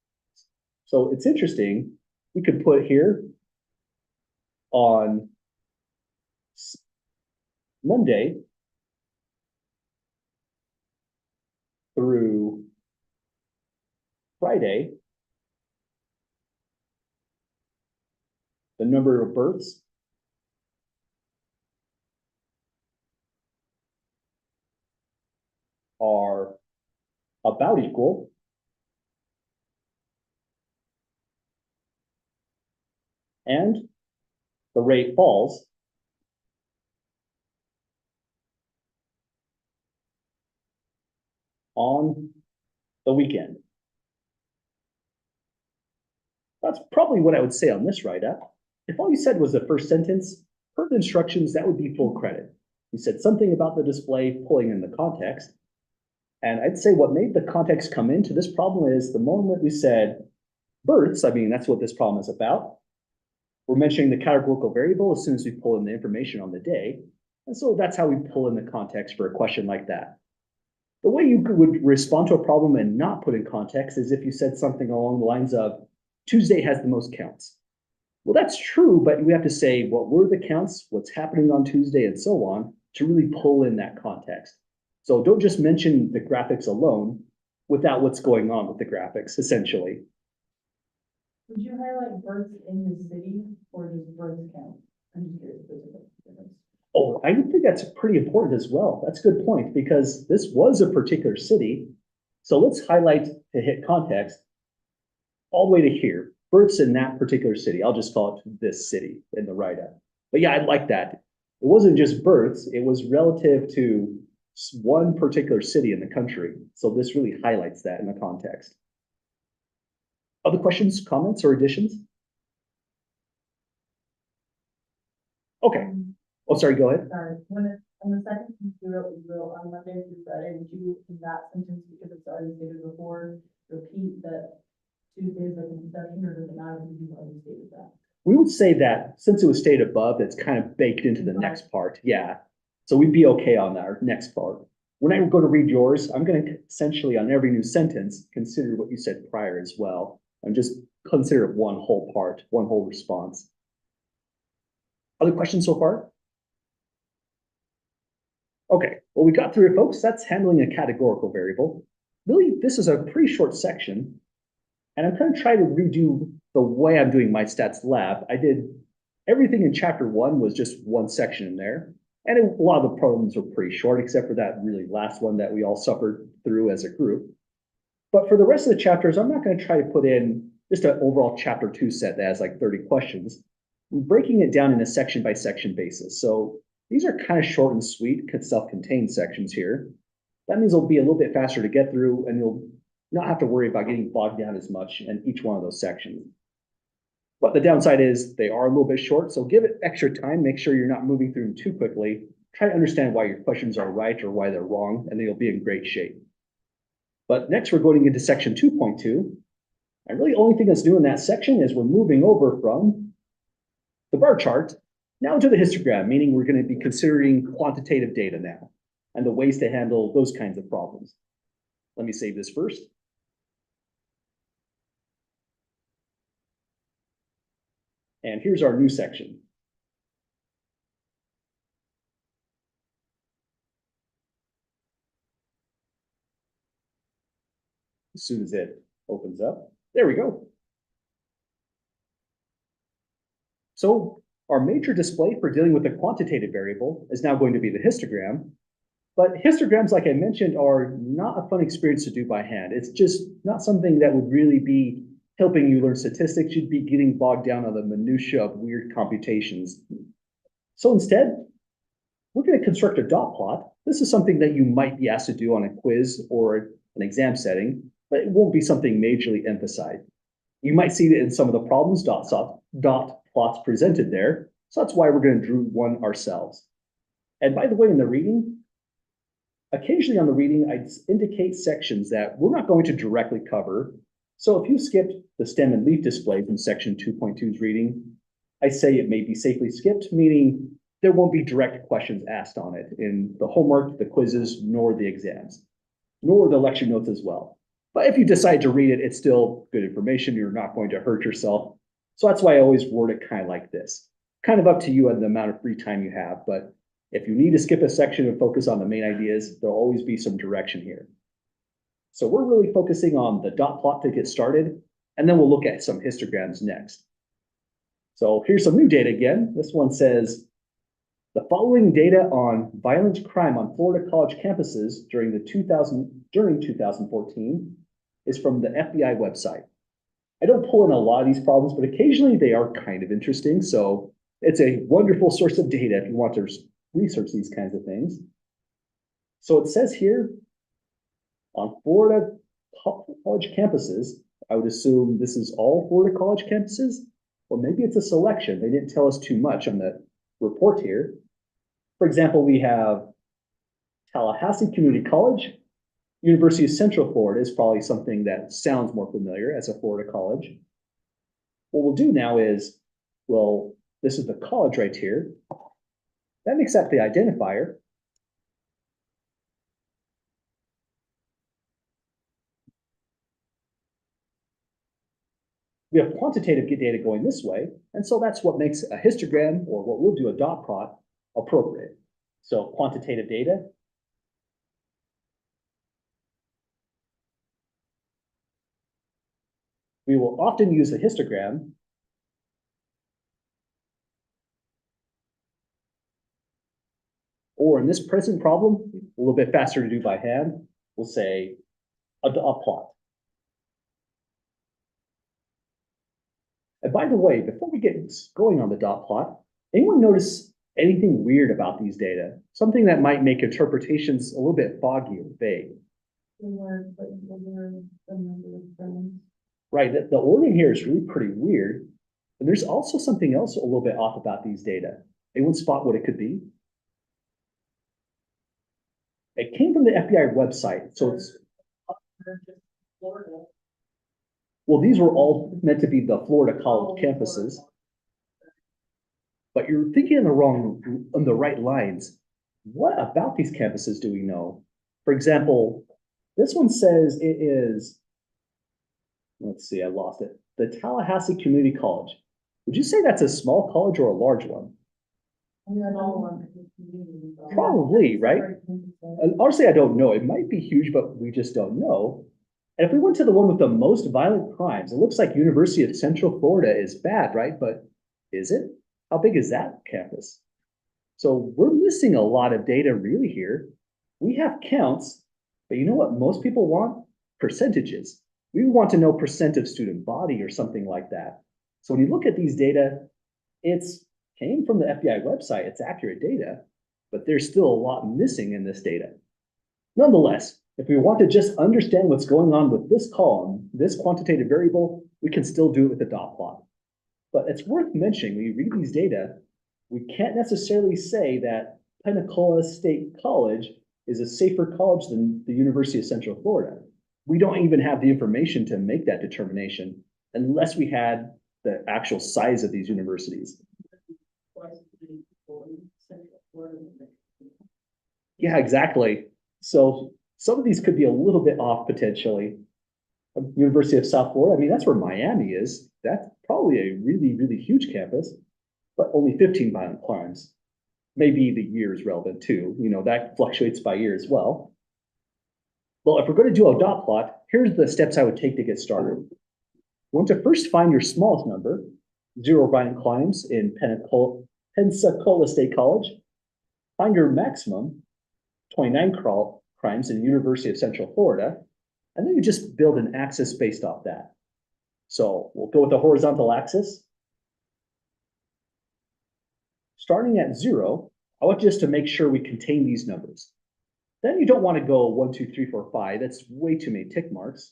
So it's interesting. We could put here on Monday through Friday, the number of births are about equal. And the rate falls on the weekend. That's probably what I would say on this write-up. If all you said was the first sentence, per the instructions, that would be full credit. You said something about the display pulling in the context. And I'd say what made the context come into this problem is the moment we said births, I mean, that's what this problem is about. We're mentioning the categorical variable as soon as we pull in the information on the day. And so that's how we pull in the context for a question like that. The way you would respond to a problem and not put in context is if you said something along the lines of, Tuesday has the most counts. Well, that's true, but we have to say what were the counts, what's happening on Tuesday, and so on, to really pull in that context. So don't just mention the graphics alone without what's going on with the graphics, essentially. Would you highlight births in the city or just birth count? I'm just curious. If there's a difference. Oh, I think that's pretty important as well. That's a good point because this was a particular city. So let's highlight to hit context all the way to here. Births in that particular city. I'll just call it this city in the write-up. But yeah, I like that. It wasn't just births, it was relative to one particular city in the country. So this really highlights that in the context. Other questions, comments, or additions? Okay. Oh, sorry, go ahead. Sorry, when it, on the second you wrote on Monday through Friday, would you, in that sentence, because it's already stated before, repeat that Tuesday is like an exception, or does it matter if you've already stated that? We would say that since it was stated above, it's kind of baked into the next part. Yeah. So we'd be okay on our next part. When I go to read yours, I'm going to essentially on every new sentence, consider what you said prior as well. And just consider it one whole part, one whole response. Other questions so far? Okay, well, we got through it, folks. That's handling a categorical variable. Really, this is a pretty short section. And I'm going to try to redo the way I'm doing my stats lab. I did everything in chapter 1 was just one section in there. And a lot of the problems were pretty short, except for that really last one that we all suffered through as a group. But for the rest of the chapters, I'm not going to try to put in just an overall chapter 2 set that has like 30 questions. I'm breaking it down in a section by section basis. So these are kind of short and sweet, self-contained sections here. That means it'll be a little bit faster to get through and you'll not have to worry about getting bogged down as much in each one of those sections. But the downside is they are a little bit short, so give it extra time. Make sure you're not moving through them too quickly. Try to understand why your questions are right or why they're wrong, and then you'll be in great shape. But next we're going into section 2.2. And really the only thing that's new in that section is we're moving over from the bar chart now to the histogram, meaning we're going to be considering quantitative data now and the ways to handle those kinds of problems. Let me save this first. And here's our new section. As soon as it opens up, there we go. So our major display for dealing with the quantitative variable is now going to be the histogram. But histograms, like I mentioned, are not a fun experience to do by hand. It's just not something that would really be helping you learn statistics. You'd be getting bogged down on the minutia of weird computations. So instead, we're going to construct a dot plot. This is something that you might be asked to do on a quiz or an exam setting, but it won't be something majorly emphasized. You might see that in some of the problems, dot plots presented there. So that's why we're going to draw one ourselves. And by the way, in the reading, occasionally on the reading, I indicate sections that we're not going to directly cover. So if you skipped the stem and leaf displays in section 2.2's reading, I say it may be safely skipped, meaning there won't be direct questions asked on it in the homework, the quizzes, nor the exams, nor the lecture notes as well. But if you decide to read it, it's still good information. You're not going to hurt yourself. So that's why I always word it kind of like this. Kind of up to you and the amount of free time you have. But if you need to skip a section and focus on the main ideas, there'll always be some direction here. So we're really focusing on the dot plot to get started, and then we'll look at some histograms next. So here's some new data again. This one says, the following data on violent crime on Florida college campuses during 2014 is from the FBI website. I don't pull in a lot of these problems, but occasionally they are kind of interesting. So it's a wonderful source of data if you want to research these kinds of things. So it says here, on Florida college campuses, I would assume this is all Florida college campuses, or maybe it's a selection. They didn't tell us too much on the report here. For example, we have Tallahassee Community College. University of Central Florida is probably something that sounds more familiar as a Florida college. What we'll do now is, well, this is the college right here. That makes that the identifier. We have quantitative data going this way, and so that's what makes a histogram, or what we'll do a dot plot, appropriate. So quantitative data, we will often use a histogram. Or in this present problem, a little bit faster to do by hand, we'll say a plot. And by the way, before we get going on the dot plot, anyone notice anything weird about these data? Something that might make interpretations a little bit foggy or vague? Right, the ordering here is really pretty weird. And there's also something else a little bit off about these data. Anyone spot what it could be? It came from the FBI website, so it's Florida. well, these were all meant to be the Florida college campuses. But you're thinking on the right lines. What about these campuses do we know? For example, this one says it is, let's see, I lost it. The Tallahassee Community College. Would you say that's a small college or a large one? Probably, right? And honestly, I don't know. It might be huge, but we just don't know. And if we went to the one with the most violent crimes, it looks like University of Central Florida is bad, right? But is it? How big is that campus? So we're missing a lot of data really here. We have counts, but you know what most people want? Percentages. We want to know percent of student body or something like that. So when you look at these data, it's came from the FBI website, it's accurate data, but there's still a lot missing in this data. Nonetheless, if we want to just understand what's going on with this column, this quantitative variable, we can still do it with a dot plot. But it's worth mentioning, when you read these data, we can't necessarily say that Pensacola State College is a safer college than the University of Central Florida. We don't even have the information to make that determination unless we had the actual size of these universities. Yeah, exactly. So some of these could be a little bit off potentially. University of South Florida, I mean, that's where Miami is. That's probably a really, really huge campus, but only 15 violent crimes. Maybe the year is relevant too. You know, that fluctuates by year as well. Well, if we're going to do a dot plot, here's the steps I would take to get started. You want to first find your smallest number, 0 violent crimes in Pensacola State College. Find your maximum, 29 crimes in University of Central Florida. And then you just build an axis based off that. So we'll go with the horizontal axis. Starting at 0, I want just to make sure we contain these numbers. Then you don't want to go 1, 2, 3, 4, 5. That's way too many tick marks.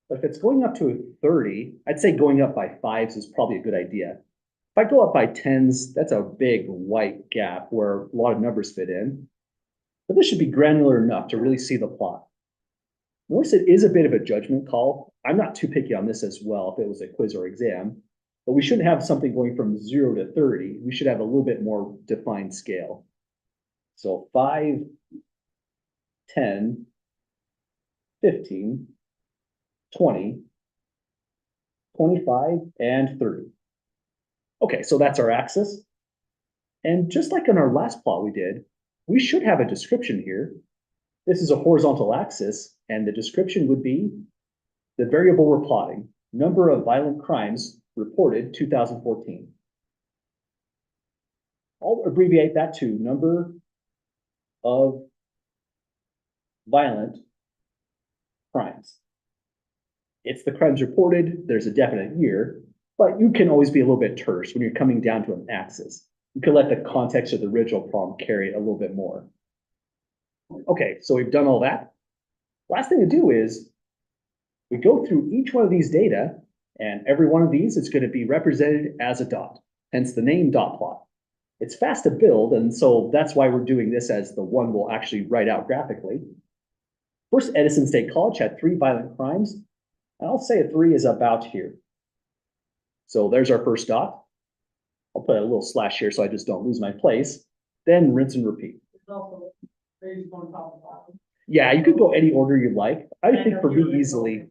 But if it's going up to 30, I'd say going up by 5s is probably a good idea. If I go up by 10s, that's a big white gap where a lot of numbers fit in. But this should be granular enough to really see the plot. Notice it is a bit of a judgment call. I'm not too picky on this as well if it was a quiz or exam, but we shouldn't have something going from 0 to 30. We should have a little bit more defined scale. So 5, 10, 15, 20, 25, and 30. Okay, so that's our axis. And just like in our last plot we did, we should have a description here. This is a horizontal axis, and the description would be the variable we're plotting, number of violent crimes reported 2014. I'll abbreviate that to number of violent crimes. It's the crimes reported, there's a definite year, but you can always be a little bit terse when you're coming down to an axis. You can let the context of the original problem carry it a little bit more. Okay, so we've done all that. Last thing to do is we go through each one of these data, and every one of these is going to be represented as a dot, hence the name dot plot. It's fast to build, and so that's why we're doing this as the one we'll actually write out graphically. First, Edison State College had 3 violent crimes, and I'll say a 3 is about here. So there's our first dot. I'll put a little slash here so I just don't lose my place. Then rinse and repeat. Yeah, you could go any order you like. I think for me easily.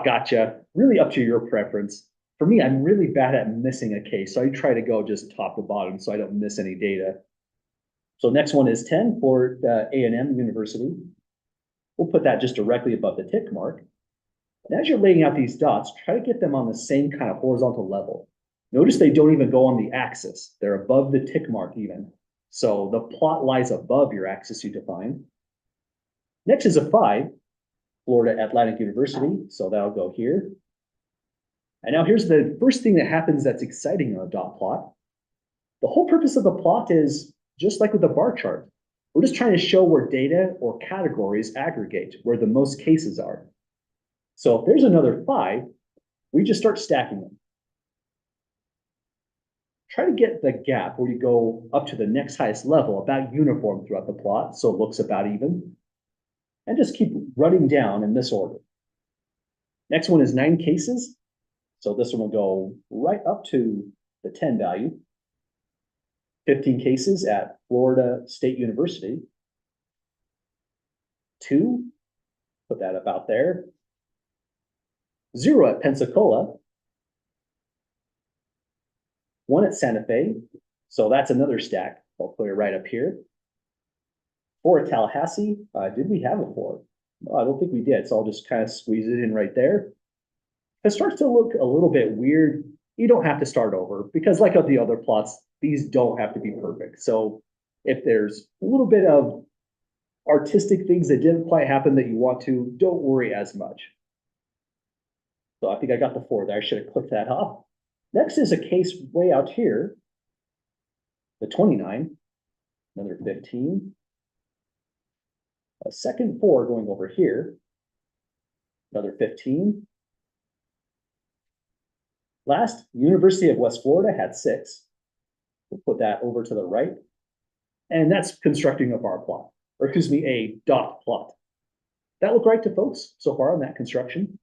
Gotcha. Really up to your preference. For me, I'm really bad at missing a case, so I try to go just top to bottom so I don't miss any data. So next one is 10 for A&M University. We'll put that just directly above the tick mark. And as you're laying out these dots, try to get them on the same kind of horizontal level. Notice they don't even go on the axis. They're above the tick mark even. So the plot lies above your axis you define. Next is a 5, Florida Atlantic University. So that'll go here. And now here's the first thing that happens that's exciting on a dot plot. The whole purpose of the plot is just like with the bar chart. We're just trying to show where data or categories aggregate, where the most cases are. So if there's another 5, we just start stacking them. Try to get the gap where you go up to the next highest level about uniform throughout the plot, so it looks about even. And just keep running down in this order. Next one is 9 cases. So this one will go right up to the 10 value. 15 cases at Florida State University. 2, put that about there. 0 at Pensacola. 1 at Santa Fe. So that's another stack. I'll put it right up here. 4 at Tallahassee. Did we have a 4? No, I don't think we did. So I'll just kind of squeeze it in right there. If it starts to look a little bit weird, you don't have to start over because like of the other plots, these don't have to be perfect. So if there's a little bit of artistic things that didn't quite happen that you want to, don't worry as much. So I think I got the 4 there. I should have clicked that off. Next is a case way out here, the 29, another 15. A second 4 going over here, another 15. Last, University of West Florida had 6. We'll put that over to the right. And that's constructing a bar plot, or excuse me, a dot plot. That look right to folks so far on that construction?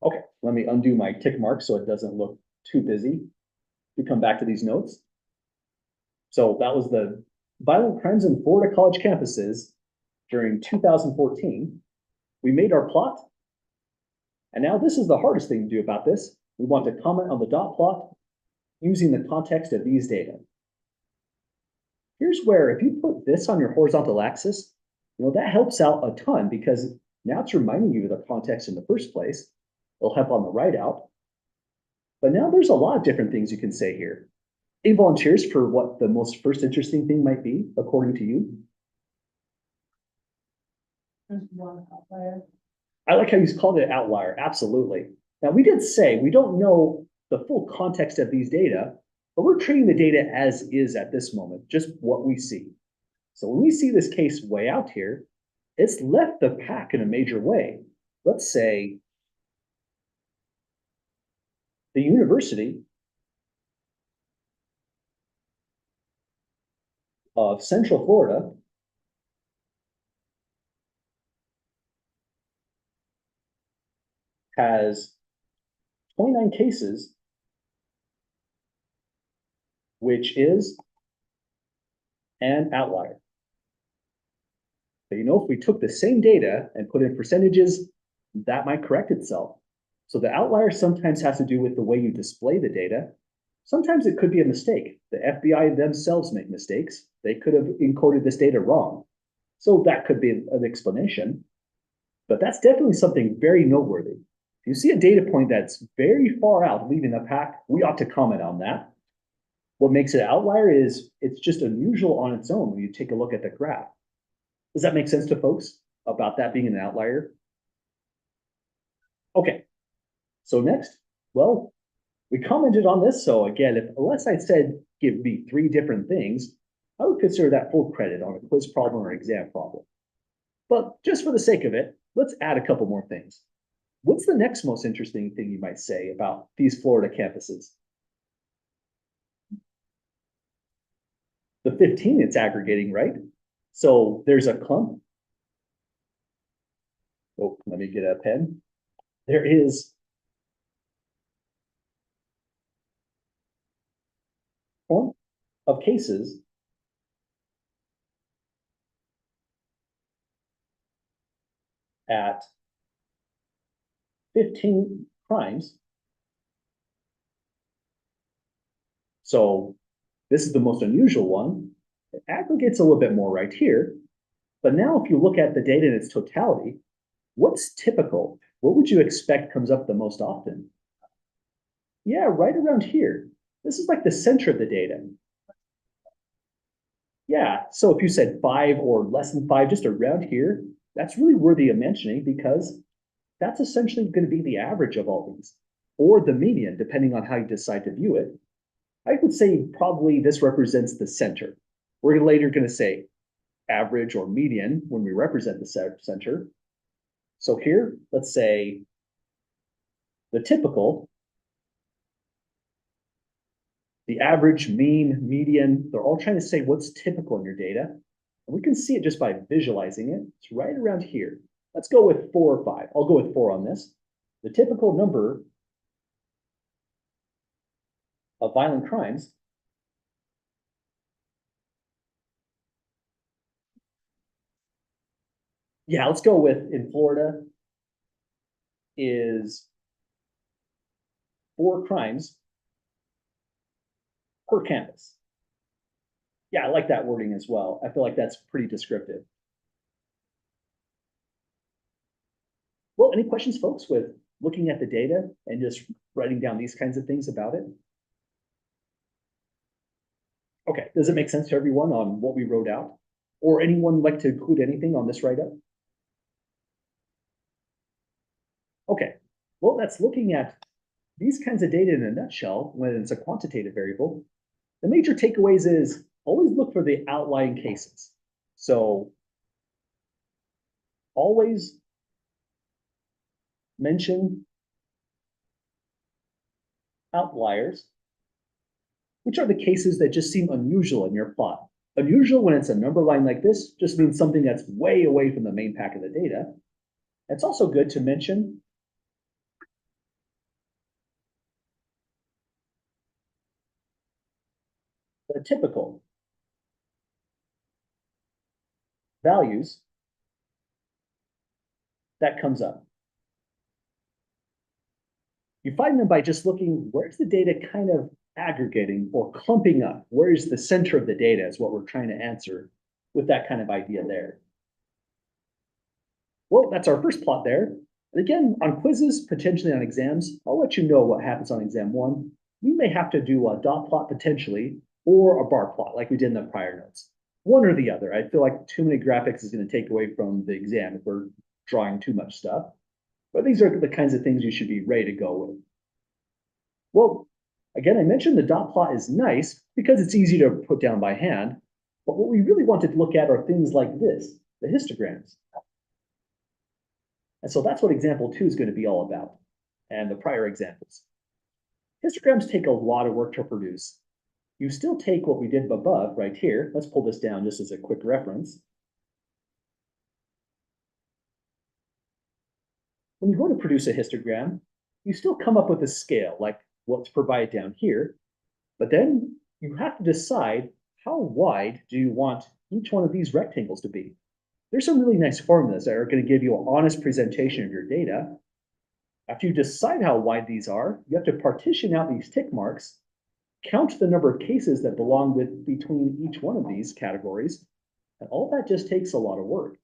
Okay, let me undo my tick mark so it doesn't look too busy. We come back to these notes. So that was the violent crimes in Florida college campuses during 2014. We made our plot. And now this is the hardest thing to do about this. We want to comment on the dot plot using the context of these data. Here's where if you put this on your horizontal axis, that helps out a ton because now it's reminding you of the context in the first place. It'll help on the write out. But now there's a lot of different things you can say here. Any volunteers for what the most first interesting thing might be, according to you? There's one outlier. I like how you called it outlier, absolutely. Now we did say we don't know the full context of these data, but we're treating the data as is at this moment, just what we see. So when we see this case way out here, it's left the pack in a major way. Let's say the University of Central Florida has 29 cases, which is an outlier. But if we took the same data and put in percentages, that might correct itself. So the outlier sometimes has to do with the way you display the data. Sometimes it could be a mistake. The FBI themselves make mistakes. They could have encoded this data wrong. So that could be an explanation. But that's definitely something very noteworthy. If you see a data point that's very far out, leaving the pack, we ought to comment on that. What makes it an outlier is it's just unusual on its own when you take a look at the graph. Does that make sense to folks about that being an outlier? Okay, so next, well, we commented on this. So again, unless I said give me 3 different things, I would consider that full credit on a quiz problem or exam problem. But just for the sake of it, let's add a couple more things. What's the next most interesting thing you might say about these Florida campuses? The 15, it's aggregating, right? So there's a clump. Oh, let me get a pen. There is clump of cases at 15 crimes. So this is the most unusual one. It aggregates a little bit more right here. But now if you look at the data in its totality, what's typical? What would you expect comes up the most often? Yeah, right around here. This is like the center of the data. Yeah, so if you said 5 or less than 5, just around here, that's really worthy of mentioning because that's essentially going to be the average of all these, or the median, depending on how you decide to view it. I would say probably this represents the center. We're later going to say average or median when we represent the center. So here, let's say the typical, the average, mean, median, they're all trying to say what's typical in your data. And we can see it just by visualizing it. It's right around here. Let's go with 4 or 5. I'll go with 4 on this. The typical number of violent crimes yeah, let's go with in Florida is 4 crimes per campus. Yeah, I like that wording as well. I feel like that's pretty descriptive. Well, any questions, folks, with looking at the data and just writing down these kinds of things about it? Okay, does it make sense to everyone on what we wrote out? Or anyone like to include anything on this write-up? Okay, well, that's looking at these kinds of data in a nutshell when it's a quantitative variable. The major takeaways is always look for the outlying cases. So always mention outliers, which are the cases that just seem unusual in your plot. Unusual when it's a number line like this just means something that's way away from the main pack of the data. It's also good to mention the typical values that comes up. You find them by just looking, where's the data kind of aggregating or clumping up? Where is the center of the data is what we're trying to answer with that kind of idea there. Well, that's our first plot there. And again, on quizzes, potentially on exams, I'll let you know what happens on exam 1. We may have to do a dot plot potentially, or a bar plot like we did in the prior notes. One or the other. I feel like too many graphics is going to take away from the exam if we're drawing too much stuff. But these are the kinds of things you should be ready to go with. Well, again, I mentioned the dot plot is nice because it's easy to put down by hand. But what we really wanted to look at are things like this, the histograms. And so that's what example 2 is going to be all about, and the prior examples. Histograms take a lot of work to produce. You still take what we did above right here. Let's pull this down just as a quick reference. When you go to produce a histogram, you still come up with a scale, like what's provided down here, but then you have to decide how wide do you want each one of these rectangles to be. There's some really nice formulas that are going to give you an honest presentation of your data. After you decide how wide these are, you have to partition out these tick marks, count the number of cases that belong with between each one of these categories, and all that just takes a lot of work.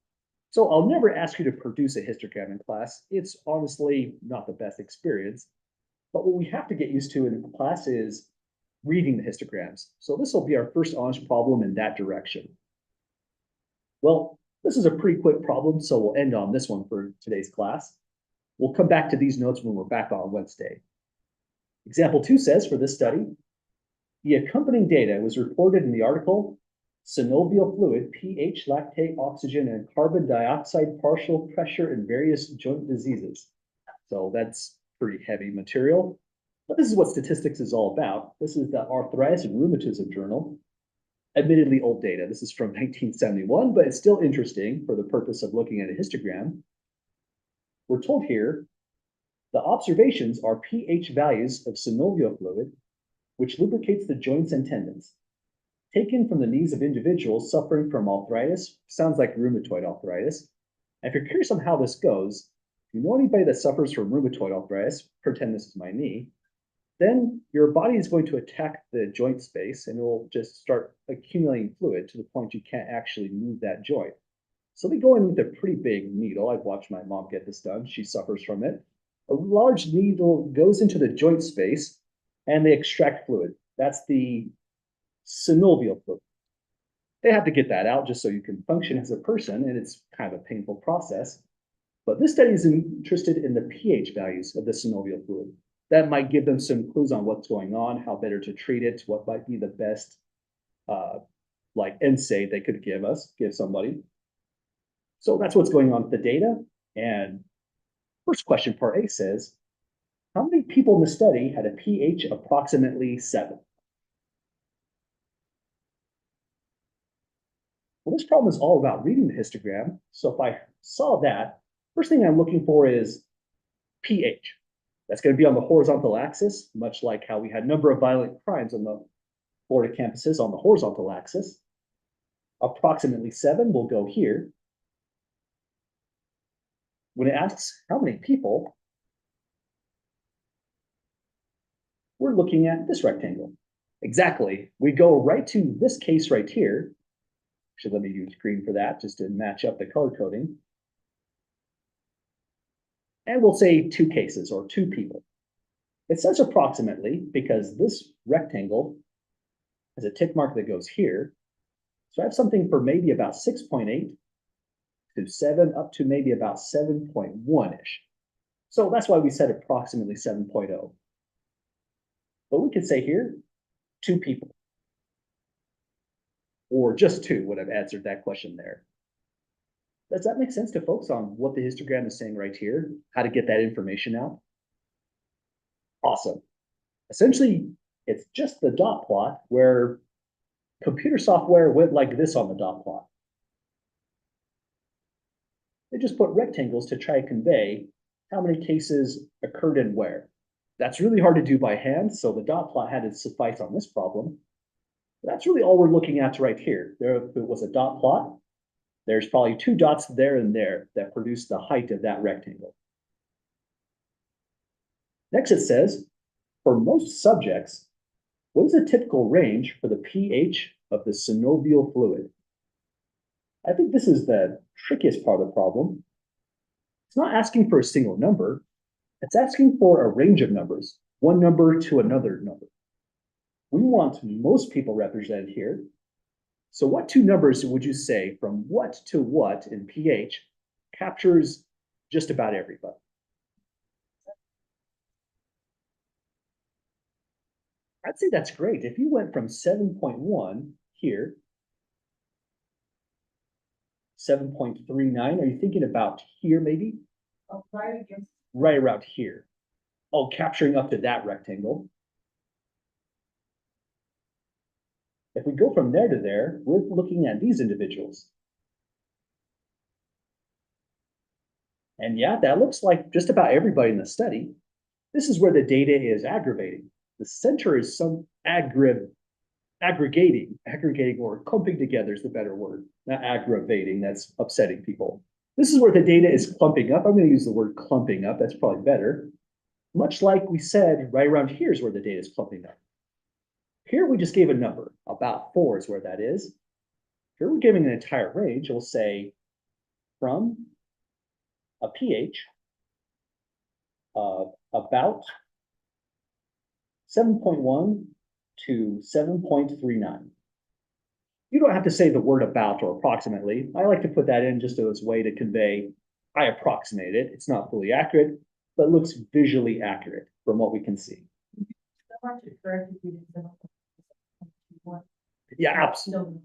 So I'll never ask you to produce a histogram in class. It's honestly not the best experience. But what we have to get used to in class is reading the histograms. So this will be our first honest problem in that direction. Well, this is a pretty quick problem, so we'll end on this one for today's class. We'll come back to these notes when we're back on Wednesday. Example 2 says for this study, the accompanying data was reported in the article synovial fluid, pH, lactate, oxygen, and carbon dioxide partial pressure in various joint diseases. So that's pretty heavy material. But this is what statistics is all about. This is the Arthritis and Rheumatism Journal. Admittedly old data. This is from 1971, but it's still interesting for the purpose of looking at a histogram. We're told here the observations are pH values of synovial fluid, which lubricates the joints and tendons, taken from the knees of individuals suffering from arthritis, sounds like rheumatoid arthritis. And if you're curious on how this goes, if you know anybody that suffers from rheumatoid arthritis, pretend this is my knee, then your body is going to attack the joint space and it will just start accumulating fluid to the point you can't actually move that joint. So they go in with a pretty big needle. I've watched my mom get this done. She suffers from it. A large needle goes into the joint space and they extract fluid. That's the synovial fluid. They have to get that out just so you can function as a person, and it's kind of a painful process. But this study is interested in the pH values of the synovial fluid. That might give them some clues on what's going on, how better to treat it, what might be the best like NSAID they could give somebody. So that's what's going on with the data. And first question, part A says, how many people in the study had a pH approximately 7? Well, this problem is all about reading the histogram. So if I saw that, first thing I'm looking for is pH. That's going to be on the horizontal axis, much like how we had number of violent crimes on the Florida campuses on the horizontal axis. Approximately 7 will go here. When it asks how many people, we're looking at this rectangle. Exactly. We go right to this case right here. Actually, let me use green for that just to match up the color coding. And we'll say 2 cases or 2 people. It says approximately because this rectangle has a tick mark that goes here. So I have something for maybe about 6.8 to 7 up to maybe about 7.1-ish. So that's why we said approximately 7.0. But we could say here, 2 people. Or just 2 would have answered that question there. Does that make sense to folks on what the histogram is saying right here? How to get that information out? Awesome. Essentially, it's just the dot plot where computer software went like this on the dot plot. They just put rectangles to try to convey how many cases occurred and where. That's really hard to do by hand, so the dot plot had to suffice on this problem. That's really all we're looking at right here. There, if it was a dot plot, there's probably 2 dots there and there that produce the height of that rectangle. Next, it says, for most subjects, what is the typical range for the pH of the synovial fluid? I think this is the trickiest part of the problem. It's not asking for a single number. It's asking for a range of numbers, one number to another number. We want most people represented here. So what 2 numbers would you say from what to what in pH captures just about everybody? I'd say that's great. If you went from 7.1 here, 7.39, are you thinking about here maybe? Oh, right against. Right around here. Oh, capturing up to that rectangle. If we go from there to there, we're looking at these individuals. And yeah, that looks like just about everybody in the study. This is where the data is aggravating. The center is some aggregating or clumping together is the better word, not aggravating. That's upsetting people. This is where the data is clumping up. I'm going to use the word clumping up. That's probably better. Much like we said, right around here is where the data is clumping up. Here we just gave a number, about 4 is where that is. Here we're giving an entire range. We'll say from a pH of about 7.1 to 7.39. You don't have to say the word about or approximately. I like to put that in just as a way to convey, I approximate it. It's not fully accurate, but looks visually accurate from what we can see. Yeah, absolutely.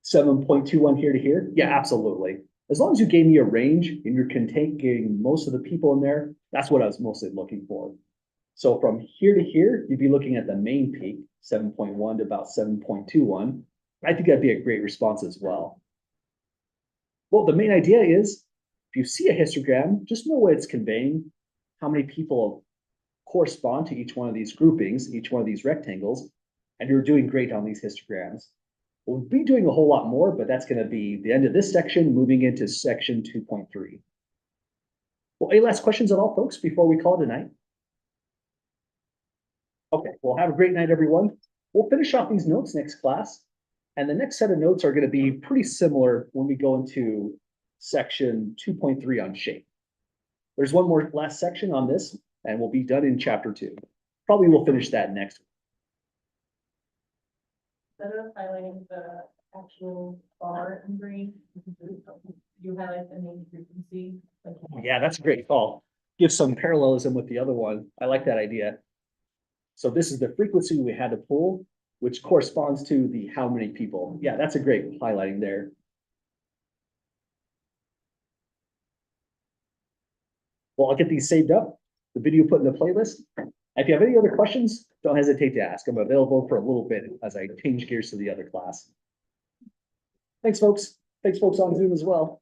7.21 here to here? Yeah, absolutely. As long as you gave me a range and you're containing most of the people in there, that's what I was mostly looking for. So from here to here, you'd be looking at the main peak, 7.1 to about 7.21. I think that'd be a great response as well. Well, the main idea is if you see a histogram, just know what it's conveying, how many people correspond to each one of these groupings, each one of these rectangles, and you're doing great on these histograms. We'll be doing a whole lot more, but that's going to be the end of this section, moving into section 2.3. Well, any last questions at all, folks, before we call it a night? Okay, well, have a great night, everyone. We'll finish off these notes next class. And the next set of notes are going to be pretty similar when we go into section 2.3 on shape. There's one more last section on this, and we'll be done in chapter 2. Probably we'll finish that next week. Instead of highlighting the actual bar in green, you highlight the main frequency. Yeah, that's a great call. Give some parallelism with the other one. I like that idea. So this is the frequency we had to pull, which corresponds to the how many people. Yeah, that's a great highlighting there. Well, I'll get these saved up, the video put in the playlist. If you have any other questions, don't hesitate to ask. I'm available for a little bit as I change gears to the other class. Thanks, folks. Thanks, folks on Zoom as well.